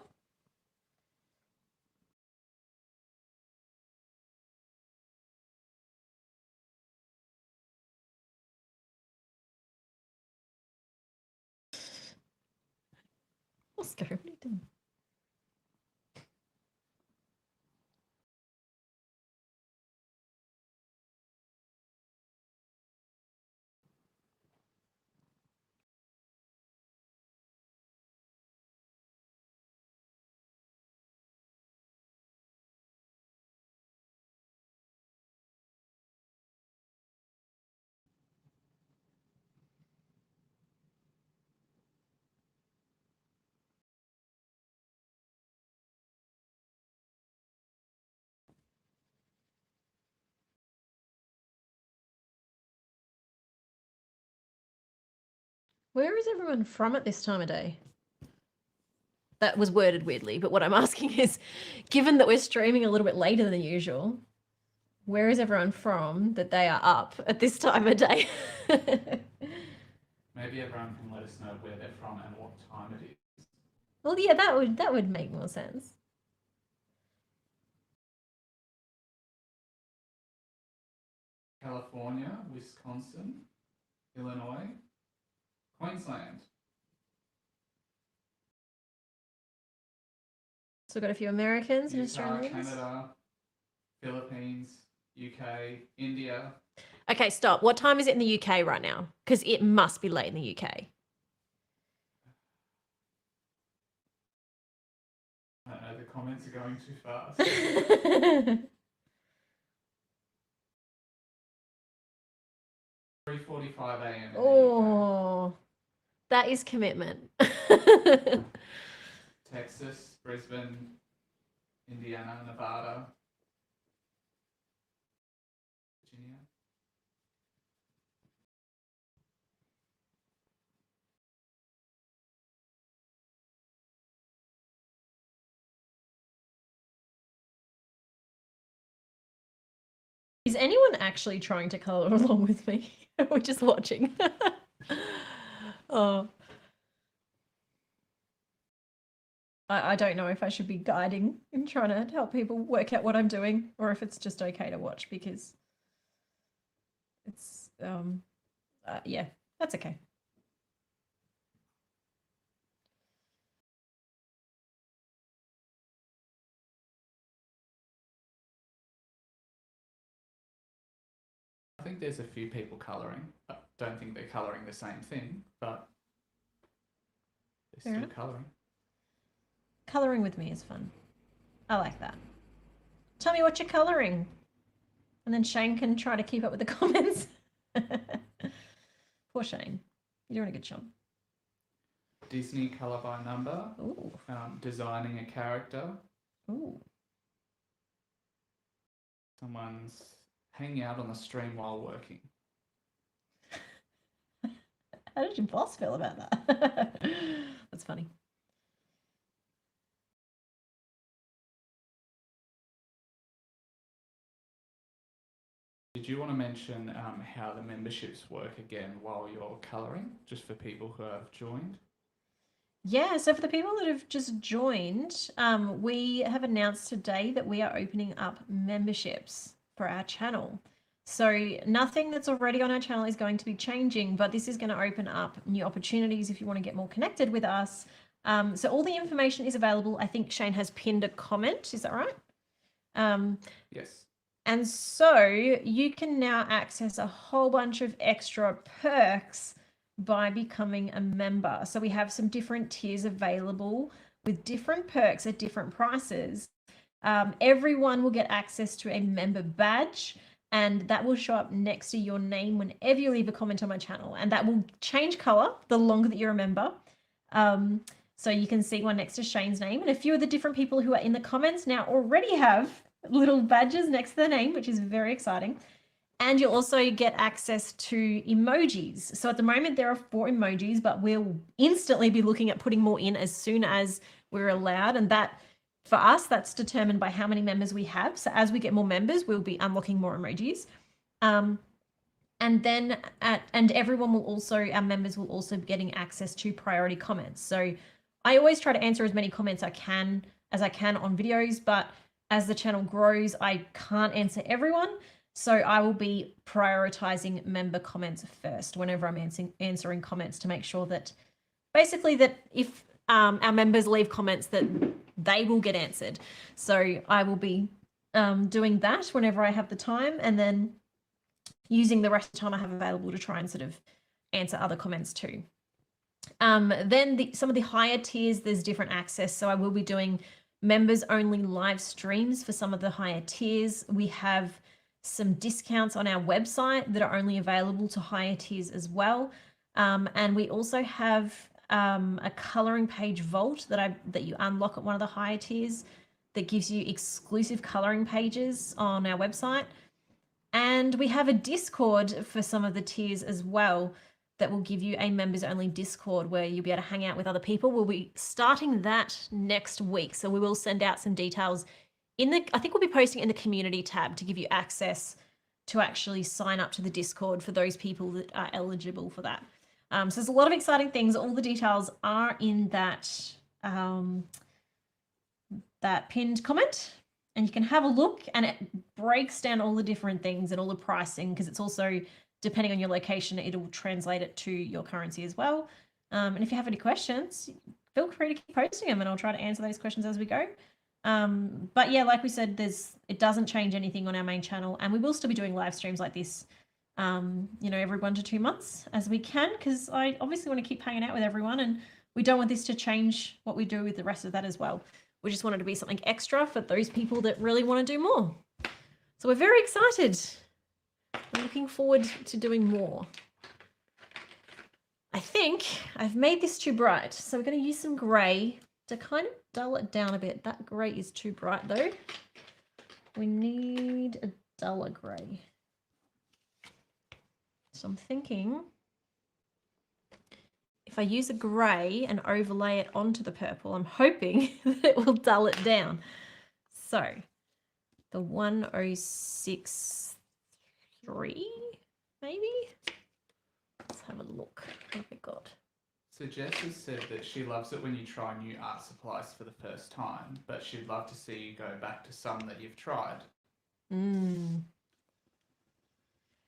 Moscow, what are you doing? Where is everyone from at this time of day? That was worded weirdly, but what I'm asking is, given that we're streaming a little bit later than usual, where is everyone from that they are up at this time of day? Maybe everyone can let us know where they're from and what time it is. Well, yeah, that would make more sense. California, Wisconsin, Illinois, Queensland. So we've got a few Americans and Utah, Australians. Canada, Philippines, UK, India. Okay, stop. What time is it in the UK right now? Because it must be late in the UK. I don't know, the comments are going too fast. 3:45 a.m. Oh, that is commitment. Texas, Brisbane, Indiana, Nevada, Virginia. Is anyone actually trying to color along with me? We're just watching. Oh. I don't know if I should be guiding and trying to help people work out what I'm doing, or if it's just okay to watch, because it's yeah, that's okay. I think there's a few people colouring. I don't think they're colouring the same thing, but they're still colouring. Coloring with me is fun. I like that. Tell me what you're coloring, and then Shane can try to keep up with the comments. Poor Shane, you're doing a good job. Disney colour by number. Ooh. Designing a character. Ooh. Someone's hanging out on the stream while working. How did your boss feel about that? That's funny. Did you want to mention how the memberships work again while you're colouring, just for people who have joined? Yeah, so for the people that have just joined, we have announced today that we are opening up memberships for our channel. So nothing that's already on our channel is going to be changing, but this is going to open up new opportunities if you want to get more connected with us. So all the information is available. I think Shane has pinned a comment. Is that right? Yes. And so you can now access a whole bunch of extra perks by becoming a member. So we have some different tiers available with different perks at different prices. Everyone will get access to a member badge, and that will show up next to your name whenever you leave a comment on my channel, and that will change color the longer that you're a member. So you can see one next to Shane's name, and a few of the different people who are in the comments now already have little badges next to their name, which is very exciting. And you'll also get access to emojis. So at the moment there are 4 emojis, but we'll instantly be looking at putting more in as soon as we're allowed. And that, for us, that's determined by how many members we have. So as we get more members, we'll be unlocking more emojis. And then and everyone will also, our members will also be getting access to priority comments. So I always try to answer as many comments as I can on videos, but as the channel grows, I can't answer everyone. So I will be prioritizing member comments first whenever I'm answering comments, to make sure that basically that if our members leave comments, that they will get answered. So I will be doing that whenever I have the time, and then using the rest of the time I have available to try and sort of answer other comments too. Then some of the higher tiers, there's different access. So I will be doing members only live streams for some of the higher tiers. We have some discounts on our website that are only available to higher tiers as well. And we also have a coloring page vault that you unlock at one of the higher tiers that gives you exclusive coloring pages on our website. And we have a Discord for some of the tiers as well that will give you a members only Discord where you'll be able to hang out with other people. We'll be starting that next week. So we will send out some details I think we'll be posting in the community tab to give you access to actually sign up to the Discord for those people that are eligible for that. So there's a lot of exciting things. All the details are in that pinned comment, and you can have a look, and it breaks down all the different things and all the pricing, because it's also, depending on your location, it'll translate it to your currency as well. And if you have any questions, feel free to keep posting them, and I'll try to answer those questions as we go. But yeah, like we said, it doesn't change anything on our main channel, and we will still be doing live streams like this, every 1 to 2 months as we can, because I obviously want to keep hanging out with everyone, and we don't want this to change what we do with the rest of that as well. We just want it to be something extra for those people that really want to do more. So we're very excited. I'm looking forward to doing more. I think I've made this too bright, so we're going to use some grey to kind of dull it down a bit. That grey is too bright though. We need a duller grey. So I'm thinking if I use a grey and overlay it onto the purple, I'm hoping that it will dull it down. So the 1063, maybe? Let's have a look. What have we got? So Jess has said that she loves it when you try new art supplies for the first time, but she'd love to see you go back to some that you've tried.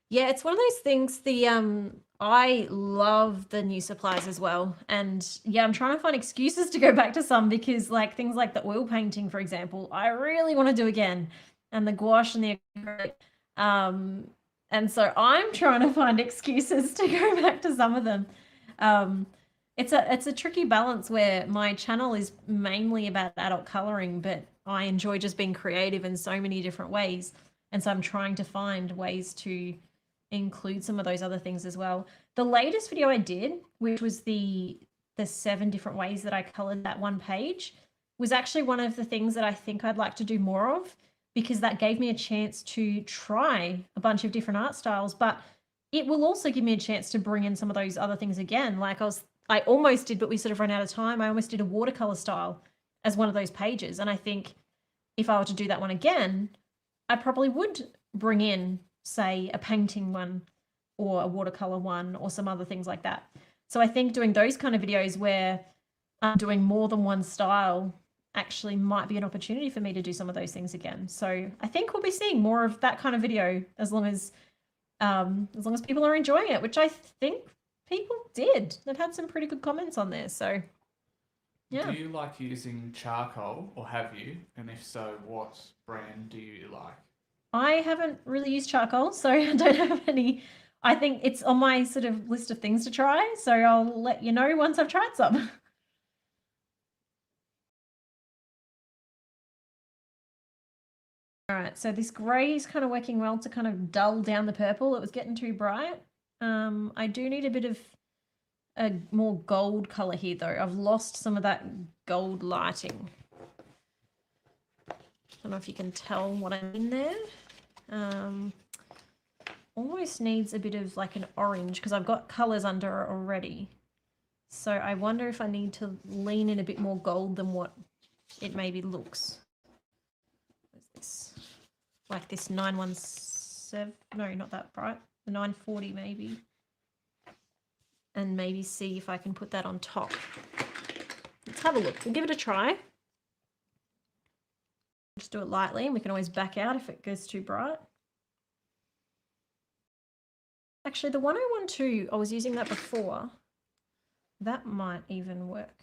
Yeah, it's one of those things. I love the new supplies as well, and yeah, I'm trying to find excuses to go back to some, because like things like the oil painting, for example, I really want to do again, and the gouache and the acrylic. And so I'm trying to find excuses to go back to some of them. It's a tricky balance where my channel is mainly about adult coloring, but I enjoy just being creative in so many different ways. And so I'm trying to find ways to include some of those other things as well. The latest video I did, which was the 7 different ways that I colored that one page, was actually one of the things that I think I'd like to do more of, because that gave me a chance to try a bunch of different art styles, but it will also give me a chance to bring in some of those other things again. Like I almost did, but we sort of ran out of time. I almost did a watercolor style as one of those pages. And I think if I were to do that one again, I probably would bring in, say, a painting one or a watercolor one or some other things like that. So I think doing those kind of videos where I'm doing more than one style actually might be an opportunity for me to do some of those things again. So I think we'll be seeing more of that kind of video as long as people are enjoying it, which I think people did. They've had some pretty good comments on there. So yeah. Do you like using charcoal, or have you? And if so, what brand do you like? I haven't really used charcoal, so I don't have any. I think it's on my sort of list of things to try, so I'll let you know once I've tried some. All right, so this grey is kind of working well to kind of dull down the purple. It was getting too bright. I do need a bit of a more gold color here though. I've lost some of that gold lighting. I don't know if you can tell what I'm in there. Almost needs a bit of like an orange, because I've got colors under it already. So I wonder if I need to lean in a bit more gold than what it maybe looks. What's this? Like this 917, no, not that bright. The 940 maybe. And maybe see if I can put that on top. Let's have a look. We'll give it a try. Just do it lightly, and we can always back out if it goes too bright. Actually, the 1012, I was using that before. That might even work.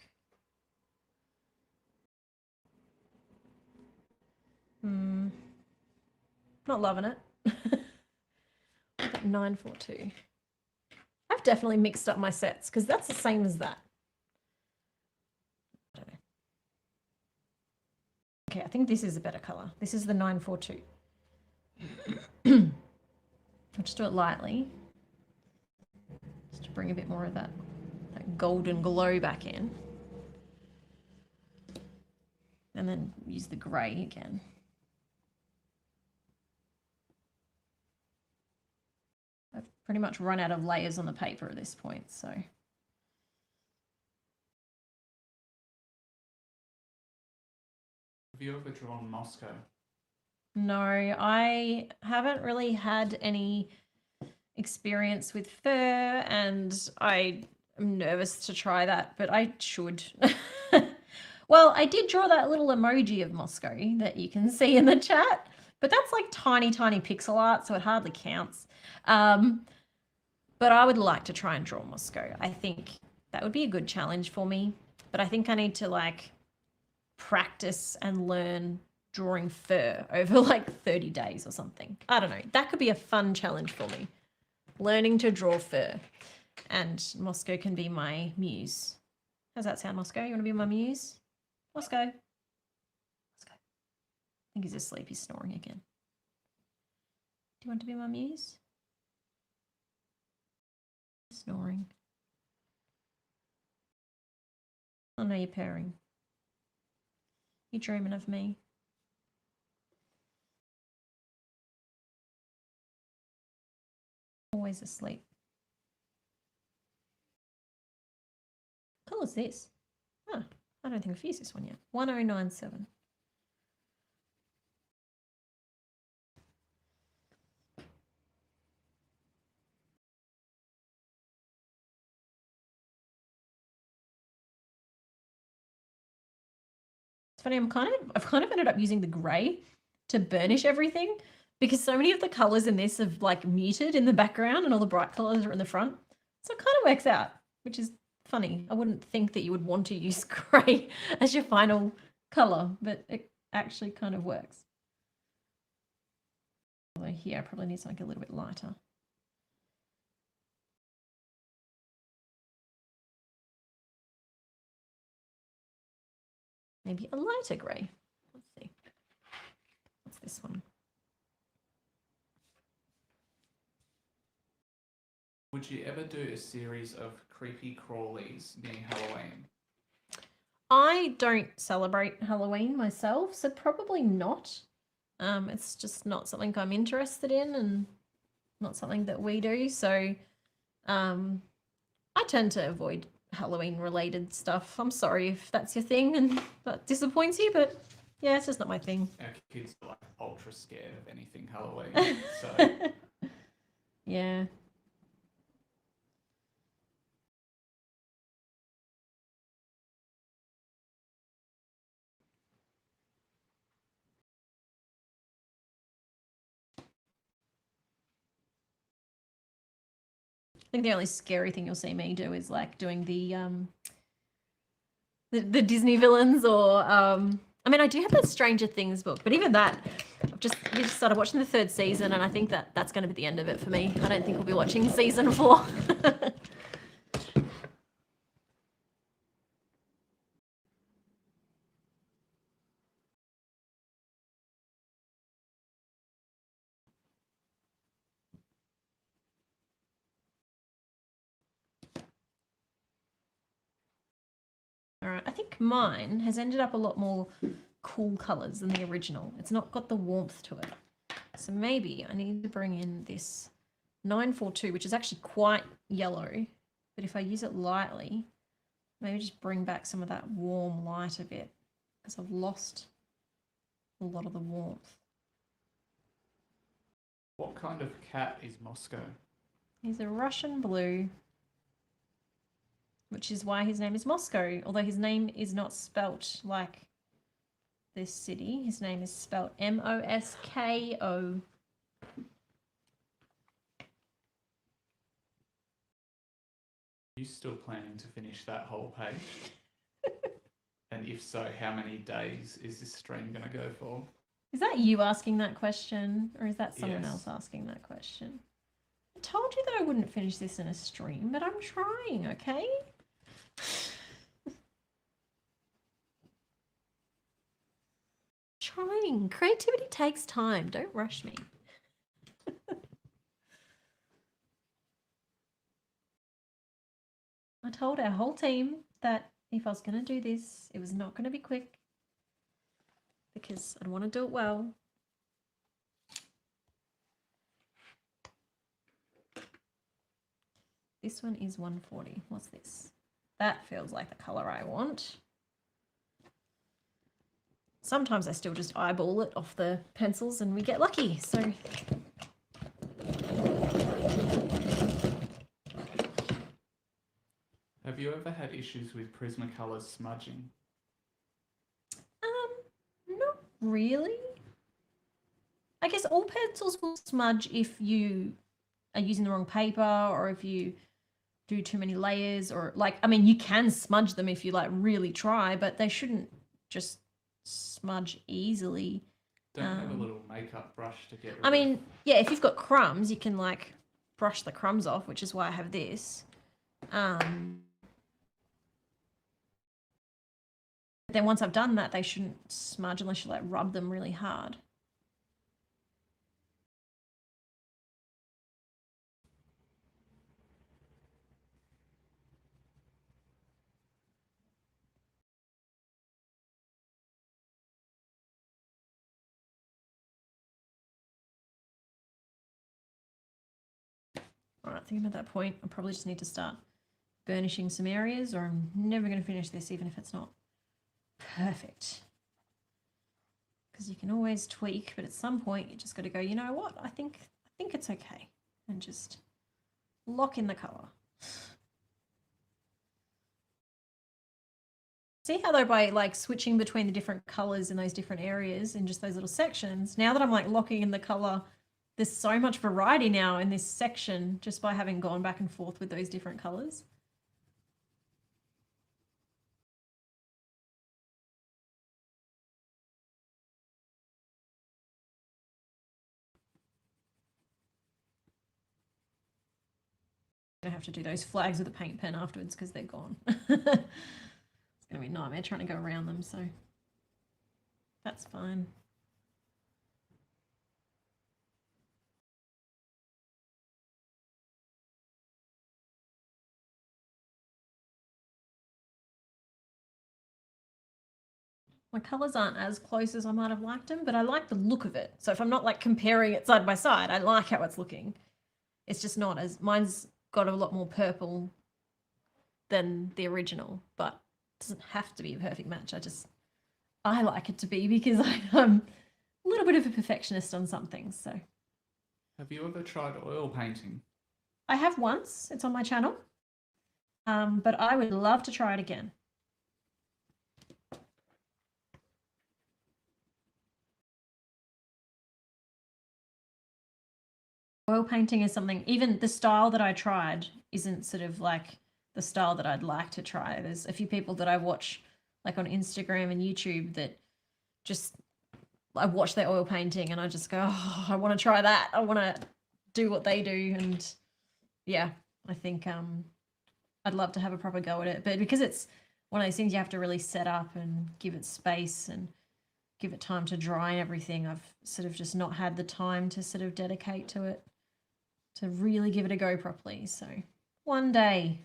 Not loving it. That 942. I've definitely mixed up my sets, because that's the same as that. I don't know. Okay, I think this is a better color. This is the 942. I'll just do it lightly, just to bring a bit more of that golden glow back in. And then use the grey again. I've pretty much run out of layers on the paper at this point, so. Have you ever drawn Moscow? No, I haven't really had any experience with fur, and I am nervous to try that, but I should. Well, I did draw that little emoji of Moscow that you can see in the chat, but that's like tiny, tiny pixel art, so it hardly counts. But I would like to try and draw Moscow. I think that would be a good challenge for me, but I think I need to like practice and learn drawing fur over like 30 days or something. I don't know. That could be a fun challenge for me. Learning to draw fur. And Moscow can be my muse. How's that sound, Moscow? You want to be my muse? Moscow. Moscow. I think he's asleep. He's snoring again. Do you want to be my muse? Snoring. Oh no, you're purring. You're dreaming of me. Always asleep. What colour is this? Oh, I don't think I've used this one yet. 1097. It's funny, I've kind of ended up using the grey to burnish everything because so many of the colours in this have like muted in the background and all the bright colours are in the front. So it kind of works out, which is funny. I wouldn't think that you would want to use grey as your final colour, but it actually kind of works. Although here I probably need something a little bit lighter. Maybe a lighter grey. Let's see. What's this one? Would you ever do a series of creepy crawlies near Halloween? I don't celebrate Halloween myself, so probably not. It's just not something I'm interested in and not something that we do. So I tend to avoid Halloween related stuff. I'm sorry if that's your thing and that disappoints you, but yeah, it's just not my thing. Our kids are like ultra scared of anything Halloween. So yeah. I think the only scary thing you'll see me do is like doing the Disney villains or I mean I do have that Stranger Things book, but even that we just started watching the 3rd season and I think that's going to be the end of it for me. I don't think we'll be watching season 4. All right, I think mine has ended up a lot more cool colors than the original. It's not got the warmth to it. So maybe I need to bring in this 942, which is actually quite yellow. But if I use it lightly, maybe just bring back some of that warm light a bit because I've lost a lot of the warmth. what kind of cat is Moscow? He's a Russian blue, which is why his name is Moscow, although his name is not spelt like this city. His name is spelt Mosko. Are you still planning to finish that whole page? And if so, how many days is this stream going to go for? Is that you asking that question, or is that someone Yes. else asking that question? I told you that I wouldn't finish this in a stream, but I'm trying, okay? Trying. Creativity takes time. Don't rush me. I told our whole team that if I was going to do this, it was not going to be quick because I'd want to do it well. This one is 140. What's this? That feels like the color I want. Sometimes I still just eyeball it off the pencils and we get lucky. So Have you ever had issues with Prismacolor smudging? not really. I guess all pencils will smudge if you are using the wrong paper or if you do too many layers or like, I mean, you can smudge them if you like really try, but they shouldn't just smudge easily. Don't have a little makeup brush to get rid I mean, yeah, if you've got crumbs, you can like brush the crumbs off, which is why I have this. Then once I've done that, they shouldn't smudge unless you like rub them really hard. All right, I think I'm at that point. I probably just need to start burnishing some areas, or I'm never going to finish this, even if it's not perfect. Because you can always tweak, but at some point you just got to go, you know what? I think it's okay, and just lock in the color. See how though by like switching between the different colors in those different areas in just those little sections, now that I'm like locking in the color, there's so much variety now in this section just by having gone back and forth with those different colors. I have to do those flags with a paint pen afterwards because they're gone. It's going to be a nightmare trying to go around them, so that's fine. My colours aren't as close as I might have liked them, but I like the look of it. So if I'm not like comparing it side by side, I like how it's looking. It's just not as, mine's got a lot more purple than the original, but it doesn't have to be a perfect match. I like it to be because I'm a little bit of a perfectionist on some things. So, have you ever tried oil painting? I have once. It's on my channel, but I would love to try it again. Oil painting is something, even the style that I tried isn't sort of like the style that I'd like to try. There's a few people that I watch like on Instagram and YouTube that just, I watch their oil painting and I just go, oh, I want to try that. I want to do what they do. And yeah, I think I'd love to have a proper go at it. But because it's one of those things you have to really set up and give it space and give it time to dry and everything, I've sort of just not had the time to sort of dedicate to it, to really give it a go properly. So one day.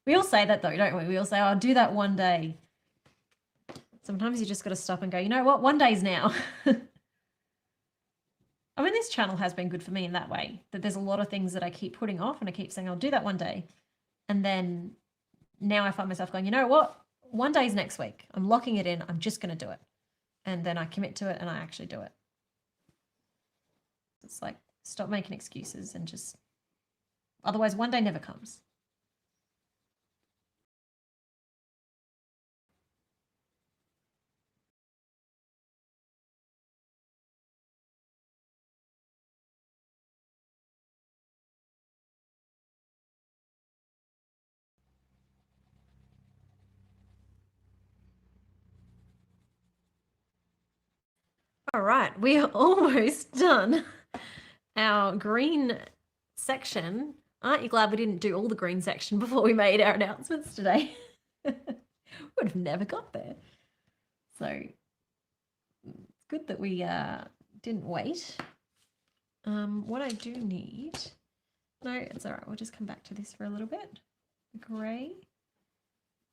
We all say that though, don't we? We all say, oh, I'll do that one day. Sometimes you just got to stop and go, you know what? One day's now. I mean, this channel has been good for me in that way, that there's a lot of things that I keep putting off and I keep saying, I'll do that one day. And then now I find myself going, you know what? One day's next week. I'm locking it in. I'm just going to do it. And then I commit to it and I actually do it. It's like, stop making excuses and just, otherwise one day never comes. All right, we are almost done our green section. Aren't you glad we didn't do all the green section before we made our announcements today? Would have never got there. So it's good that we didn't wait. What I do need, no, it's all right. We'll just come back to this for a little bit. Grey.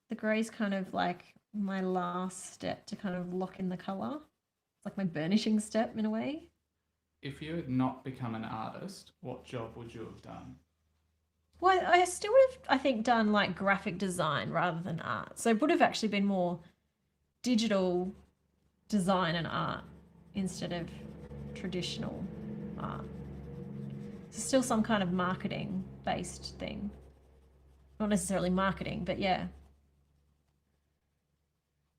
The grey's kind of like my last step to kind of lock in the color. It's like my burnishing step in a way. If you had not become an artist, what job would you have done? Well, I still would have, I think, done like graphic design rather than art. So it would have actually been more digital design and art instead of traditional art. It's still some kind of marketing based thing. Not necessarily marketing, but yeah.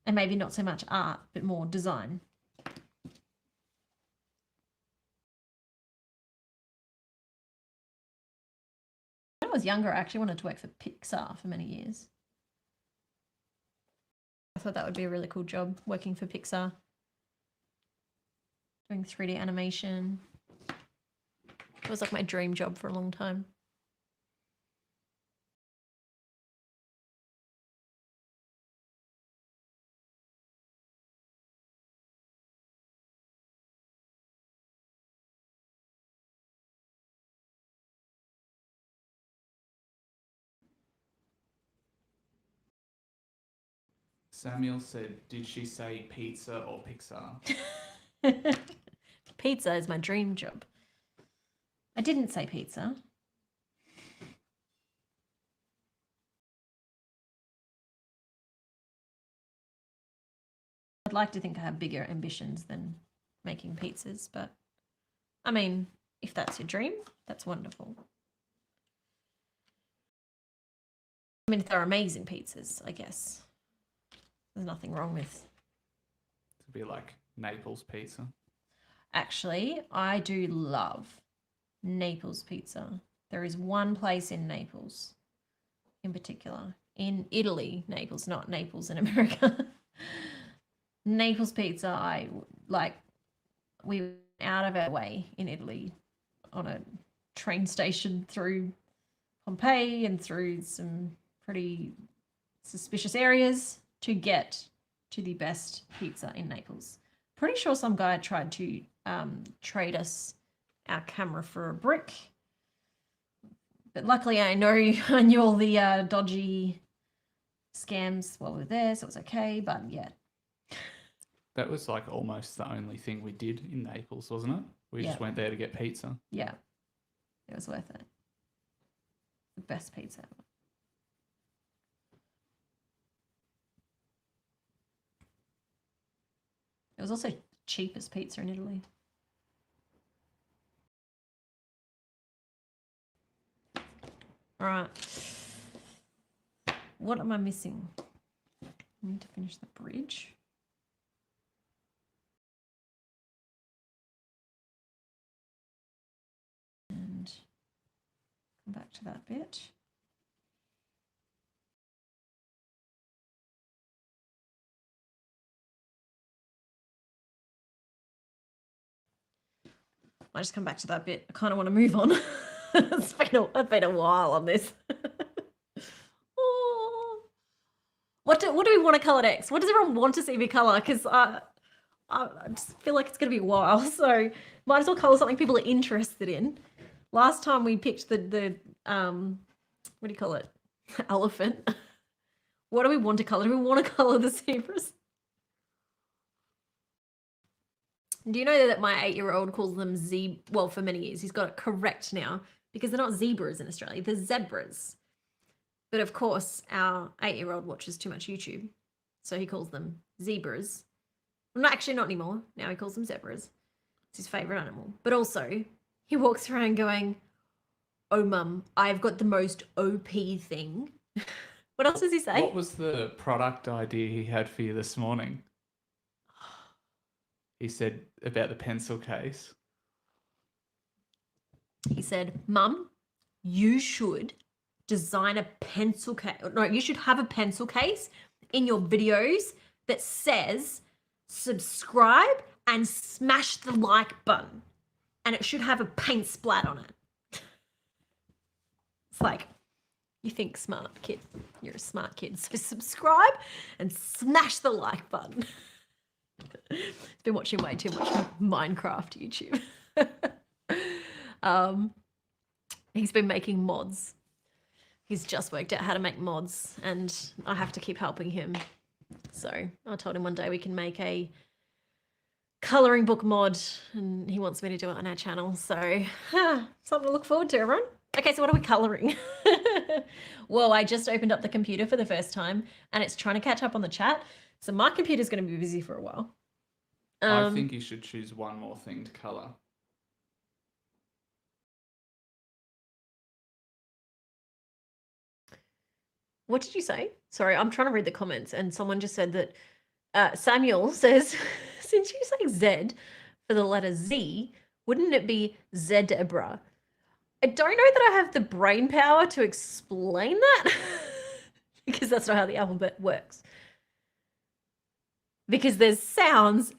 And maybe not so much art, but more design. When I was younger, I actually wanted to work for Pixar for many years. I thought that would be a really cool job working for Pixar. Doing 3D animation. It was like my dream job for a long time. Samuel said, did she say pizza or Pixar? Pizza is my dream job. I didn't say pizza. I'd like to think I have bigger ambitions than making pizzas, but I mean, if that's your dream, that's wonderful. I mean, if they're amazing pizzas, I guess. There's nothing wrong with. To be like Naples pizza. Actually, I do love Naples pizza. There is one place in Naples in particular. In Italy, Naples, not Naples in America. Naples pizza, I like. We went out of our way in Italy on a train station through Pompeii and through some pretty suspicious areas to get to the best pizza in Naples. Pretty sure some guy tried to trade us our camera for a brick. But luckily I knew all the dodgy scams while we were there, so it was okay, but yeah. That was like almost the only thing we did in Naples, wasn't it? We just went there to get pizza. Yeah. It was worth it. The best pizza ever. It was also cheapest pizza in Italy. All right. What am I missing? I need to finish the bridge. And come back to that bit. I just come back to that bit. I kind of want to move on. It's been a while on this. Oh. What do we want to colour next? What does everyone want to see me colour? Because I just feel like it's going to be a while. So might as well colour something people are interested in. Last time we picked the what do you call it? Elephant. What do we want to colour? Do we want to colour the zebras? Do you know that my 8-year-old calls them well, for many years, he's got it correct now because they're not zebras in Australia, they're zebras. But of course, our 8-year-old watches too much YouTube, so he calls them zebras. Well, actually, not anymore. Now he calls them zebras. It's his favourite animal. But also, he walks around going, "Oh, mum, I've got the most OP thing." What else does he say? What was the product idea he had for you this morning? He said about the pencil case. He said, "Mum, you should design a pencil case. No, you should have a pencil case in your videos that says subscribe and smash the like button. And it should have a paint splat on it." It's like, you think smart, kid. You're a smart kid. So subscribe and smash the like button. He's been watching way too much Minecraft YouTube. He's been making mods. He's just worked out how to make mods and I have to keep helping him. So I told him one day we can make a colouring book mod and he wants me to do it on our channel. So something to look forward to, everyone. Okay, so what are we colouring? Whoa, I just opened up the computer for the first time and it's trying to catch up on the chat. So my computer's going to be busy for a while. I think you should choose one more thing to colour. What did you say? Sorry, I'm trying to read the comments and someone just said that Samuel says, since you say Z for the letter Z, wouldn't it be Zebra? I don't know that I have the brain power to explain that because that's not how the alphabet works. because there's sounds.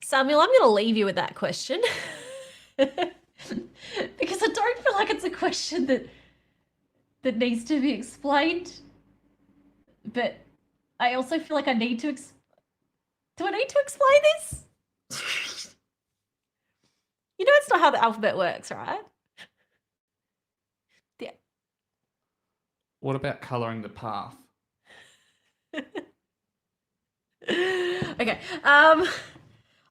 Samuel, I'm going to leave you with that question because I don't feel like it's a question that needs to be explained. But I also feel like I need to. Do I need to explain this? You know, it's not how the alphabet works, right? Yeah. What about colouring the path? Okay.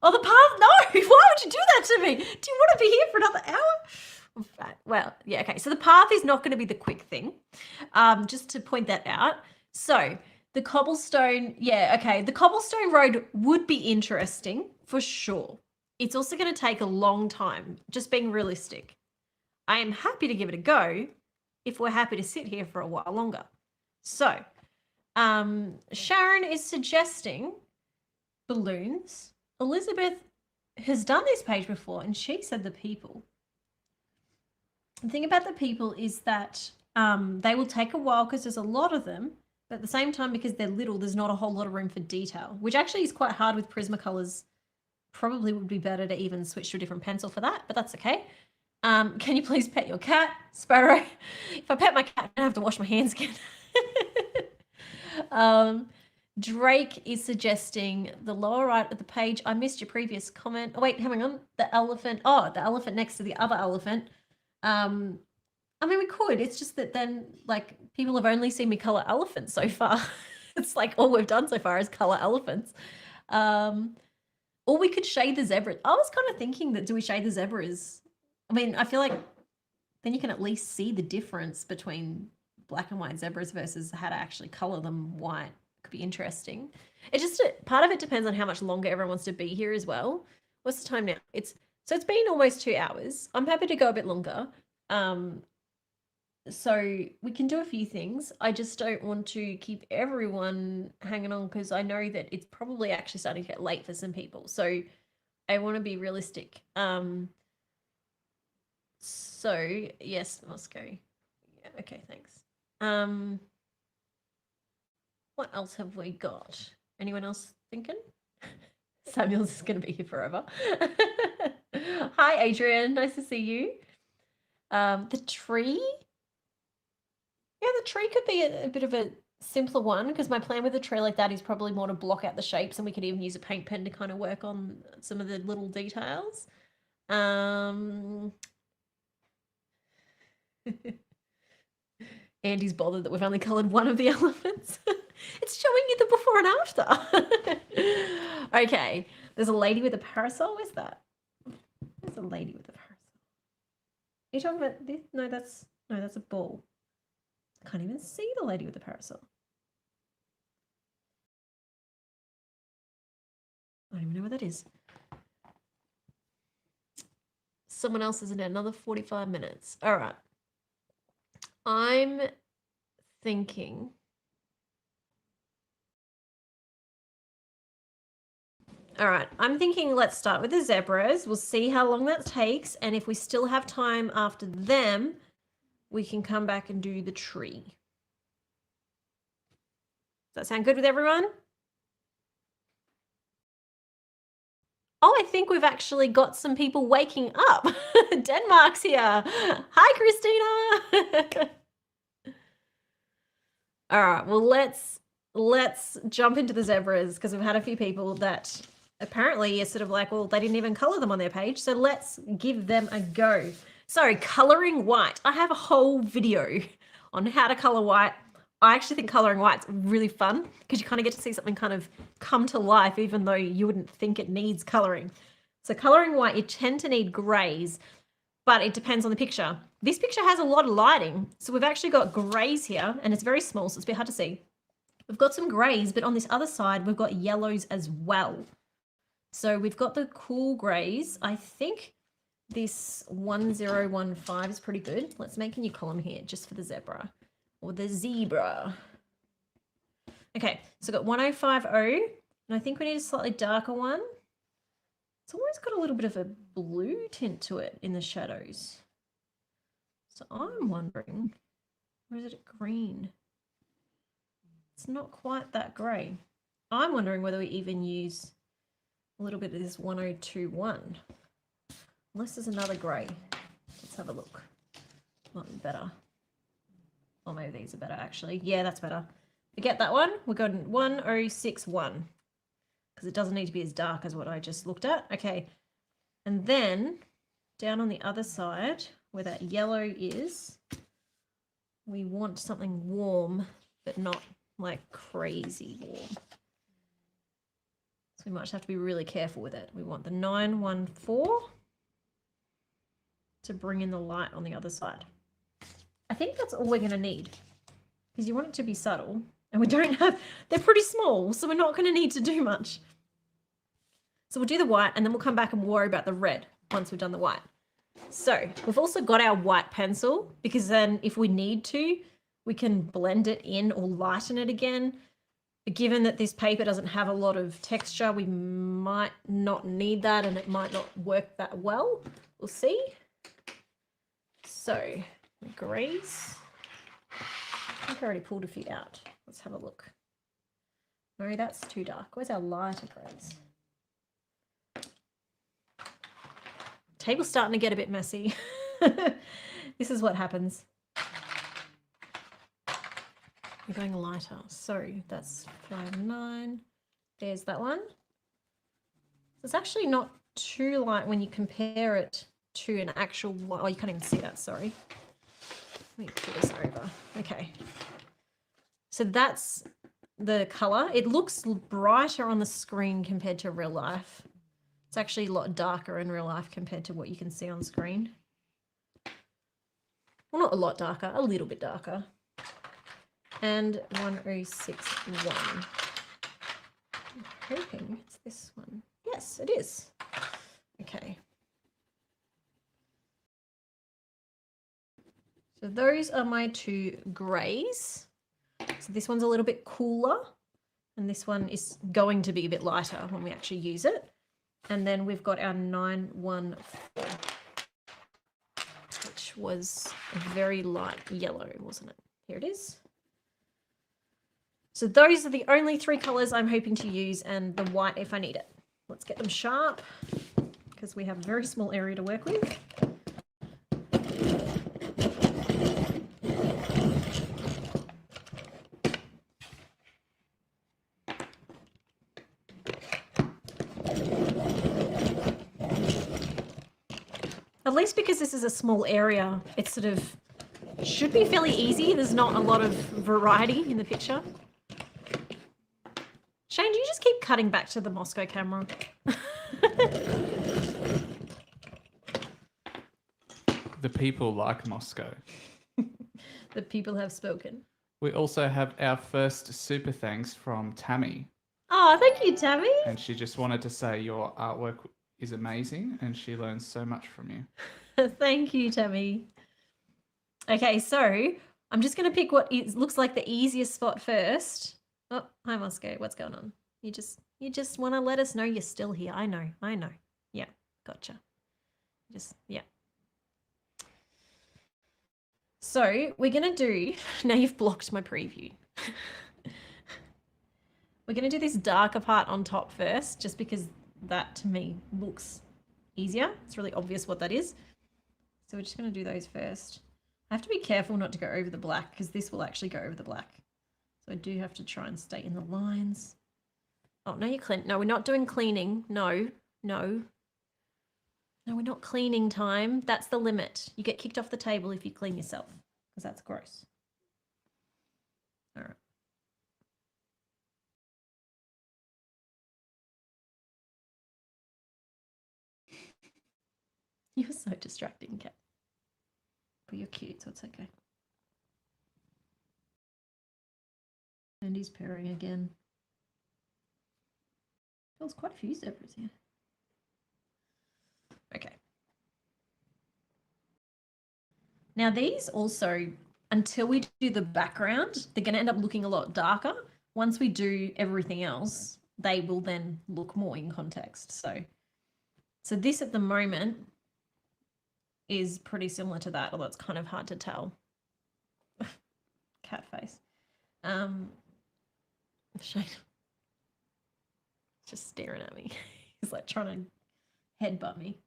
Oh, the path? No! Why would you do that to me? Do you want to be here for another hour? Well, yeah, okay. So the path is not going to be the quick thing. Just to point that out. So the cobblestone, yeah, okay. The cobblestone road would be interesting for sure. It's also going to take a long time, just being realistic. I am happy to give it a go if we're happy to sit here for a while longer. So, Sharon is suggesting balloons. Elizabeth has done this page before and she said the people. The thing about the people is that they will take a while because there's a lot of them, but at the same time, because they're little, there's not a whole lot of room for detail, which actually is quite hard with Prismacolors. Probably would be better to even switch to a different pencil for that, but that's okay. Can you please pet your cat, Sparrow? If I pet my cat, I'm gonna have to wash my hands again. Drake is suggesting the lower right of the page. I missed your previous comment. Oh, wait, hang on. The elephant. Oh, the elephant next to the other elephant. I mean, we could. It's just that then, like, people have only seen me color elephants so far. It's like all we've done so far is color elephants. Or we could shade the zebras. I was kind of thinking that do we shade the zebras? I mean, I feel like then you can at least see the difference between black and white zebras versus how to actually color them white. Could be interesting. It just, part of it depends on how much longer everyone wants to be here as well. What's the time now? It's been almost 2 hours. I'm happy to go a bit longer. So we can do a few things. I just don't want to keep everyone hanging on because I know that it's probably actually starting to get late for some people. So I want to be realistic. So yes, Moscow. Yeah, okay, thanks. What else have we got? Anyone else thinking? Samuel's is going to be here forever. Hi, Adrian. Nice to see you. The tree? Yeah, the tree could be a bit of a simpler one because my plan with a tree like that is probably more to block out the shapes, and we could even use a paint pen to kind of work on some of the little details. Andy's bothered that we've only coloured one of the elephants. It's showing you the before and after. Okay, there's a lady with a parasol. Where's that? There's a lady with a parasol. Are you talking about this? No, that's a ball. I can't even see the lady with the parasol. I don't even know what that is. Someone else is in another 45 minutes. All right. I'm thinking. All right, I'm thinking let's start with the zebras. We'll see how long that takes. And if we still have time after them, we can come back and do the tree. Does that sound good with everyone? Oh, I think we've actually got some people waking up. Denmark's here. Hi, Christina. All right, well, let's jump into the zebras because we've had a few people that apparently are sort of like, well, they didn't even color them on their page. So let's give them a go. So coloring white. I have a whole video on how to color white. I actually think coloring white's really fun because you kind of get to see something kind of come to life, even though you wouldn't think it needs coloring. So coloring white, you tend to need grays, but it depends on the picture. This picture has a lot of lighting. So we've actually got grays here and it's very small, so it's a bit hard to see. We've got some grays, but on this other side, we've got yellows as well. So we've got the cool grays. I think this 1015 is pretty good. Let's make a new column here just for the zebra or the zebra. Okay, so I've got 1050, and I think we need a slightly darker one. It's almost got a little bit of a blue tint to it in the shadows. So I'm wondering, or is it green? It's not quite that grey. I'm wondering whether we even use a little bit of this 1021. Unless there's another grey. Let's have a look. Might be better. Or maybe these are better, actually. Yeah, that's better. Forget that one. We're going 1061. Because it doesn't need to be as dark as what I just looked at. Okay. And then, down on the other side, where that yellow is, we want something warm, but not like crazy warm. So we might have to be really careful with it. We want the 914 to bring in the light on the other side. I think that's all we're going to need, because you want it to be subtle, and we don't have, they're pretty small, so we're not going to need to do much. So we'll do the white, and then we'll come back and worry about the red once we've done the white. So we've also got our white pencil, because then if we need to, we can blend it in or lighten it again. But given that this paper doesn't have a lot of texture, we might not need that, and it might not work that well. We'll see. So the greys, I think I already pulled a few out. Let's have a look. No, that's too dark. Where's our lighter greys? Table's starting to get a bit messy. This is what happens. We're going lighter. So that's 59. There's that one. It's actually not too light when you compare it to an actual, oh, you can't even see that, sorry. Let me put this over. Okay. So that's the color. It looks brighter on the screen compared to real life. It's actually a lot darker in real life compared to what you can see on screen. Well, not a lot darker, a little bit darker. And 1061. I'm hoping it's this one. Yes, it is. Okay. So those are my two greys. So this one's a little bit cooler, and this one is going to be a bit lighter when we actually use it. And then we've got our 914, which was a very light yellow, wasn't it? Here it is. So those are the only three colors I'm hoping to use, and the white if I need it. Let's get them sharp, because we have a very small area to work with. At least because this is a small area, it sort of should be fairly easy. There's not a lot of variety in the picture. Shane, do you just keep cutting back to the Moscow camera? The people like Moscow. The people have spoken. We also have our first super thanks from Tammy. Oh, thank you, Tammy. And she just wanted to say your artwork is amazing and she learns so much from you. Thank you, Tammy. Okay, so I'm just going to pick what looks like the easiest spot first. Oh, hi, Moscow. What's going on? You just want to let us know you're still here. I know. Yeah, gotcha. Yeah. So we're going to do, now you've blocked my preview. We're going to do this darker part on top first, just because that to me looks easier. It's really obvious what that is. So we're just going to do those first. I have to be careful not to go over the black, because this will actually go over the black. So I do have to try and stay in the lines. Oh, no, you clean. No, we're not doing cleaning. No, we're not cleaning time. That's the limit. You get kicked off the table if you clean yourself, because that's gross. All right. You're so distracting, Kat. But you're cute, so it's okay. And he's purring again. There's quite a few zebras here. Okay. Now these also, until we do the background, they're going to end up looking a lot darker. Once we do everything else, they will then look more in context. So this at the moment is pretty similar to that, although it's kind of hard to tell. Cat face. Shane. just staring at me. He's like trying to headbutt me.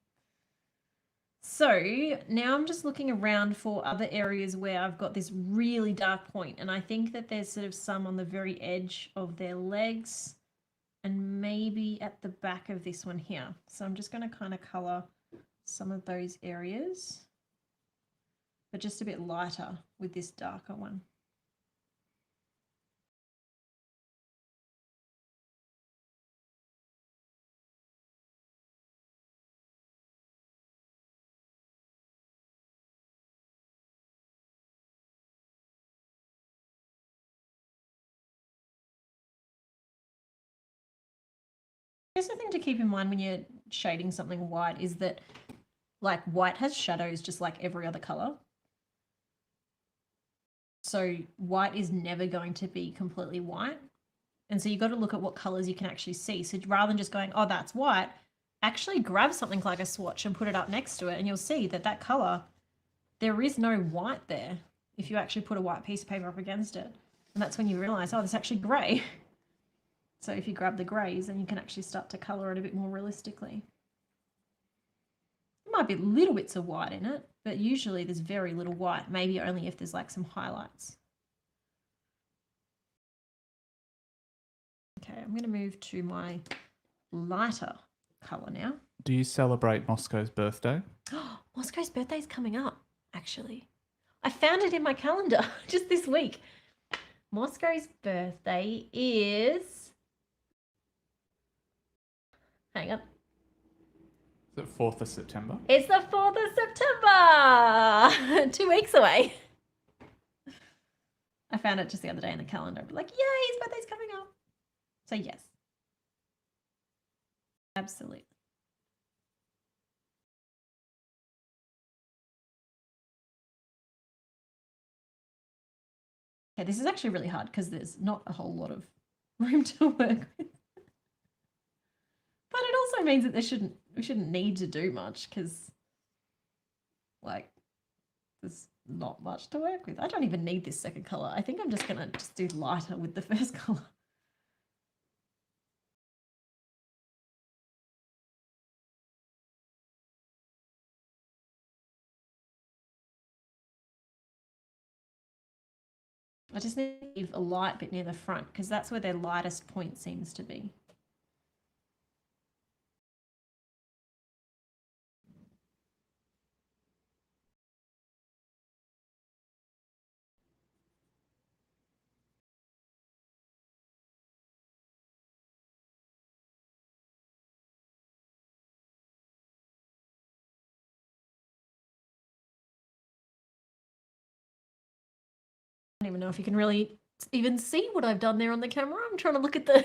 So now I'm just looking around for other areas where I've got this really dark point, and I think that there's sort of some on the very edge of their legs and maybe at the back of this one here. So I'm just going to kind of color some of those areas, but just a bit lighter with this darker one. Here's the thing to keep in mind when you're shading something white is that like white has shadows just like every other color. So white is never going to be completely white. And so you've got to look at what colors you can actually see. So rather than just going, oh, that's white, actually grab something like a swatch and put it up next to it, and you'll see that that color, there is no white there if you actually put a white piece of paper up against it. And that's when you realize, oh, there's actually gray. So if you grab the greys, then you can actually start to color it a bit more realistically. There might be little bits of white in it, but usually there's very little white, maybe only if there's like some highlights. Okay, I'm going to move to my lighter color now. Do you celebrate Moscow's birthday? Moscow's birthday is coming up, actually. I found it in my calendar just this week. Moscow's birthday is... Hang on. Is it 4th of September? It's the 4th of September! 2 weeks away. I found it just the other day in the calendar. Like, yay, his birthday's coming up. So yes. Absolutely. Okay, this is actually really hard because there's not a whole lot of room to work with. But it also means that we shouldn't need to do much because, like, there's not much to work with. I don't even need this second color. I think I'm just gonna do lighter with the first color. I just need to leave a light bit near the front because that's where their lightest point seems to be. I don't even know if you can really even see what I've done there on the camera. I'm trying to look at the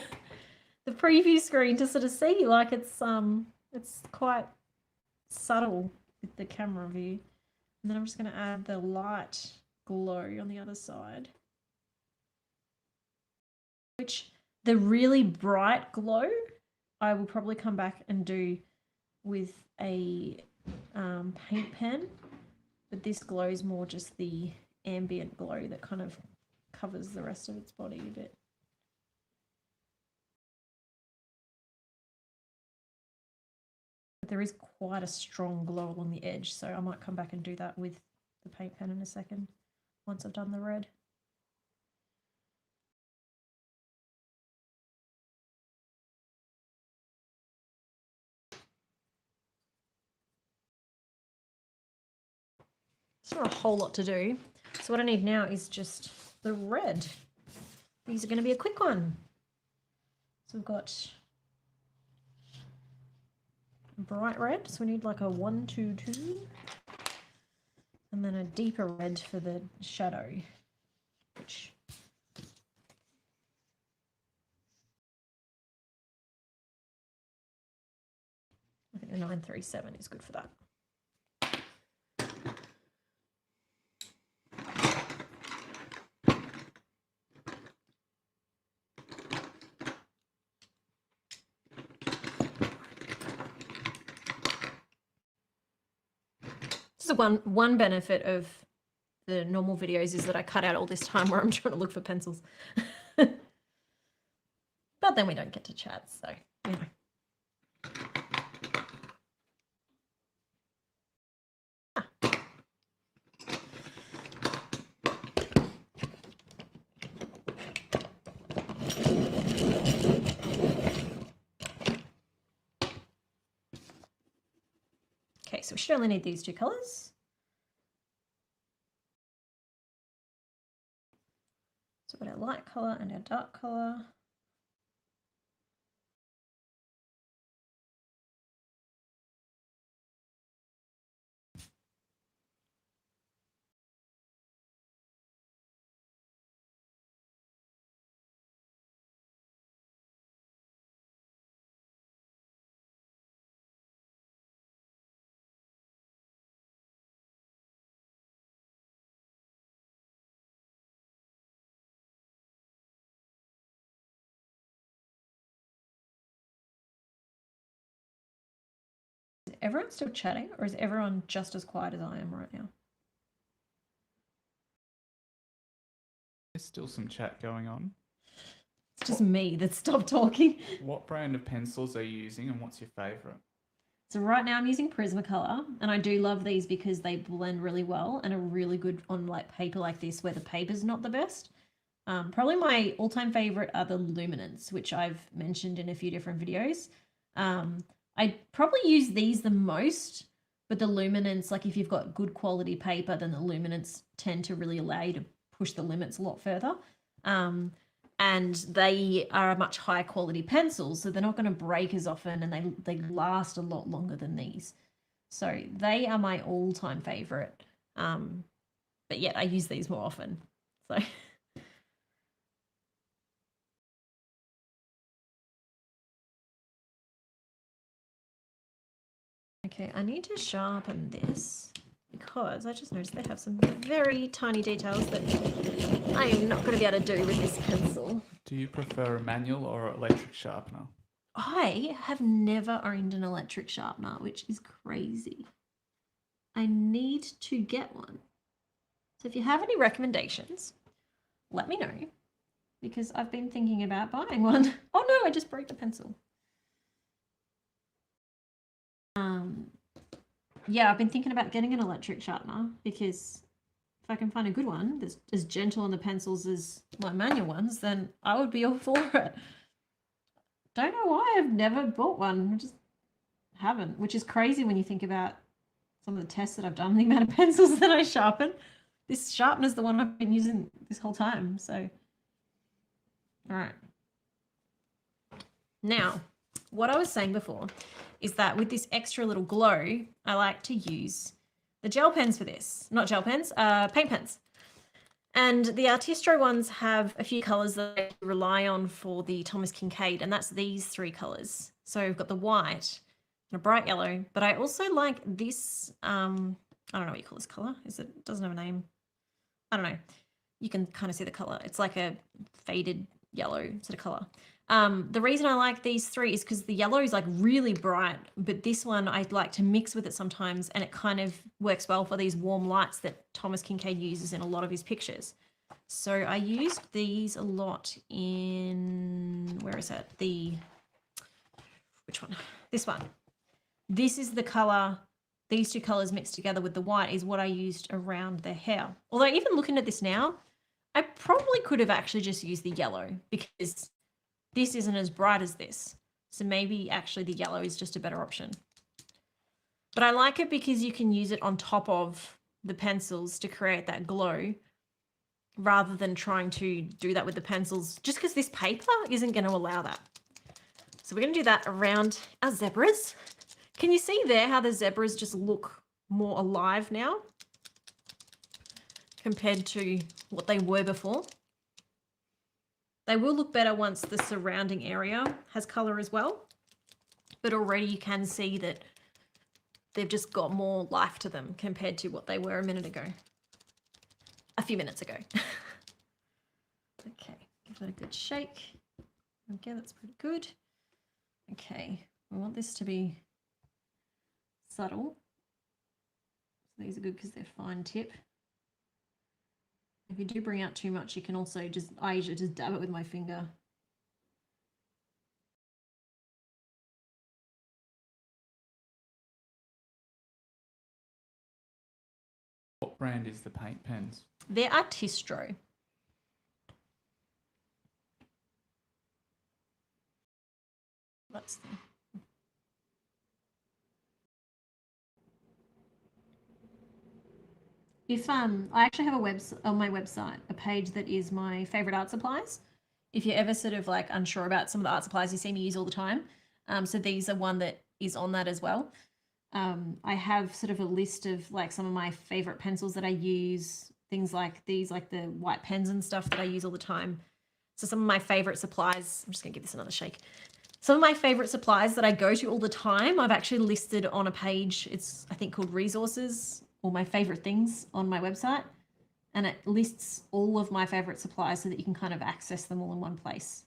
preview screen to sort of see, like it's quite subtle with the camera view. And then I'm just going to add the light glow on the other side. Which the really bright glow I will probably come back and do with a paint pen, but this glow is more just the ambient glow that kind of covers the rest of its body a bit. But there is quite a strong glow along the edge, so I might come back and do that with the paint pen in a second once I've done the red. It's not a whole lot to do. So what I need now is just the red. These are going to be a quick one. So we've got bright red. So we need like a 1, 2, 2. And then a deeper red for the shadow. Which I think the 937 is good for that. So one benefit of the normal videos is that I cut out all this time where I'm trying to look for pencils. But then we don't get to chat, so Anyway. Okay, so we should only need these two colours. So we've got our light colour and our dark colour. Is everyone still chatting, or is everyone just as quiet as I am right now? There's still some chat going on. It's just me that stopped talking. What brand of pencils are you using and what's your favourite? So right now I'm using Prismacolor, and I do love these because they blend really well and are really good on like paper like this where the paper's not the best. Probably my all-time favorite are the Luminance, which I've mentioned in a few different videos. I probably use these the most, but the Luminance, like if you've got good quality paper, then the Luminance tend to really allow you to push the limits a lot further. And they are a much higher quality pencils, so they're not going to break as often, and they last a lot longer than these. So they are my all-time favorite. But yet I use these more often. So okay, I need to sharpen this because I just noticed they have some very tiny details that I am not going to be able to do with this pencil. Do you prefer a manual or electric sharpener? I have never owned an electric sharpener, which is crazy. I need to get one. So if you have any recommendations, let me know, because I've been thinking about buying one. Oh no, I just broke the pencil. Yeah, I've been thinking about getting an electric sharpener because if I can find a good one that's as gentle on the pencils as my manual ones, then I would be all for it. Don't know why I've never bought one. I just haven't, which is crazy when you think about some of the tests that I've done, the amount of pencils that I sharpen. This sharpener is the one I've been using this whole time. So, all right. Now, what I was saying before is that with this extra little glow, I like to use the gel pens for this. Not gel pens, paint pens. And the Artistro ones have a few colours that I rely on for the Thomas Kinkade, and that's these three colours. So we've got the white and a bright yellow, but I also like this, I don't know what you call this colour. It doesn't have a name. I don't know. You can kind of see the colour. It's like a faded yellow sort of colour. The reason I like these three is because the yellow is like really bright, but this one I like to mix with it sometimes, and it kind of works well for these warm lights that Thomas Kinkade uses in a lot of his pictures. So I used these a lot in, where is it? Which one? This one. This is the color, these two colors mixed together with the white is what I used around their hair. Although even looking at this now, I probably could have actually just used the yellow because this isn't as bright as this. So maybe actually the yellow is just a better option. But I like it because you can use it on top of the pencils to create that glow rather than trying to do that with the pencils, just because this paper isn't going to allow that. So we're going to do that around our zebras. Can you see there how the zebras just look more alive now compared to what they were before? They will look better once the surrounding area has color as well, but already you can see that they've just got more life to them compared to what they were a few minutes ago. Okay, give that a good shake. Okay, that's pretty good. Okay, we want this to be subtle. These are good because they're fine tip. If you do bring out too much, you can also I usually just dab it with my finger. what brand is the paint pens? They're Artistro. That's the... If I actually have on my website a page that is my favorite art supplies. If you're ever sort of like unsure about some of the art supplies you see me use all the time, so these are one that is on that as well. I have sort of a list of like some of my favorite pencils that I use, things like these, like the white pens and stuff that I use all the time. So some of my favorite supplies, I'm just gonna give this another shake. Some of my favorite supplies that I go to all the time, I've actually listed on a page. It's, I think, called Resources, or my favorite things on my website. And it lists all of my favorite supplies so that you can kind of access them all in one place.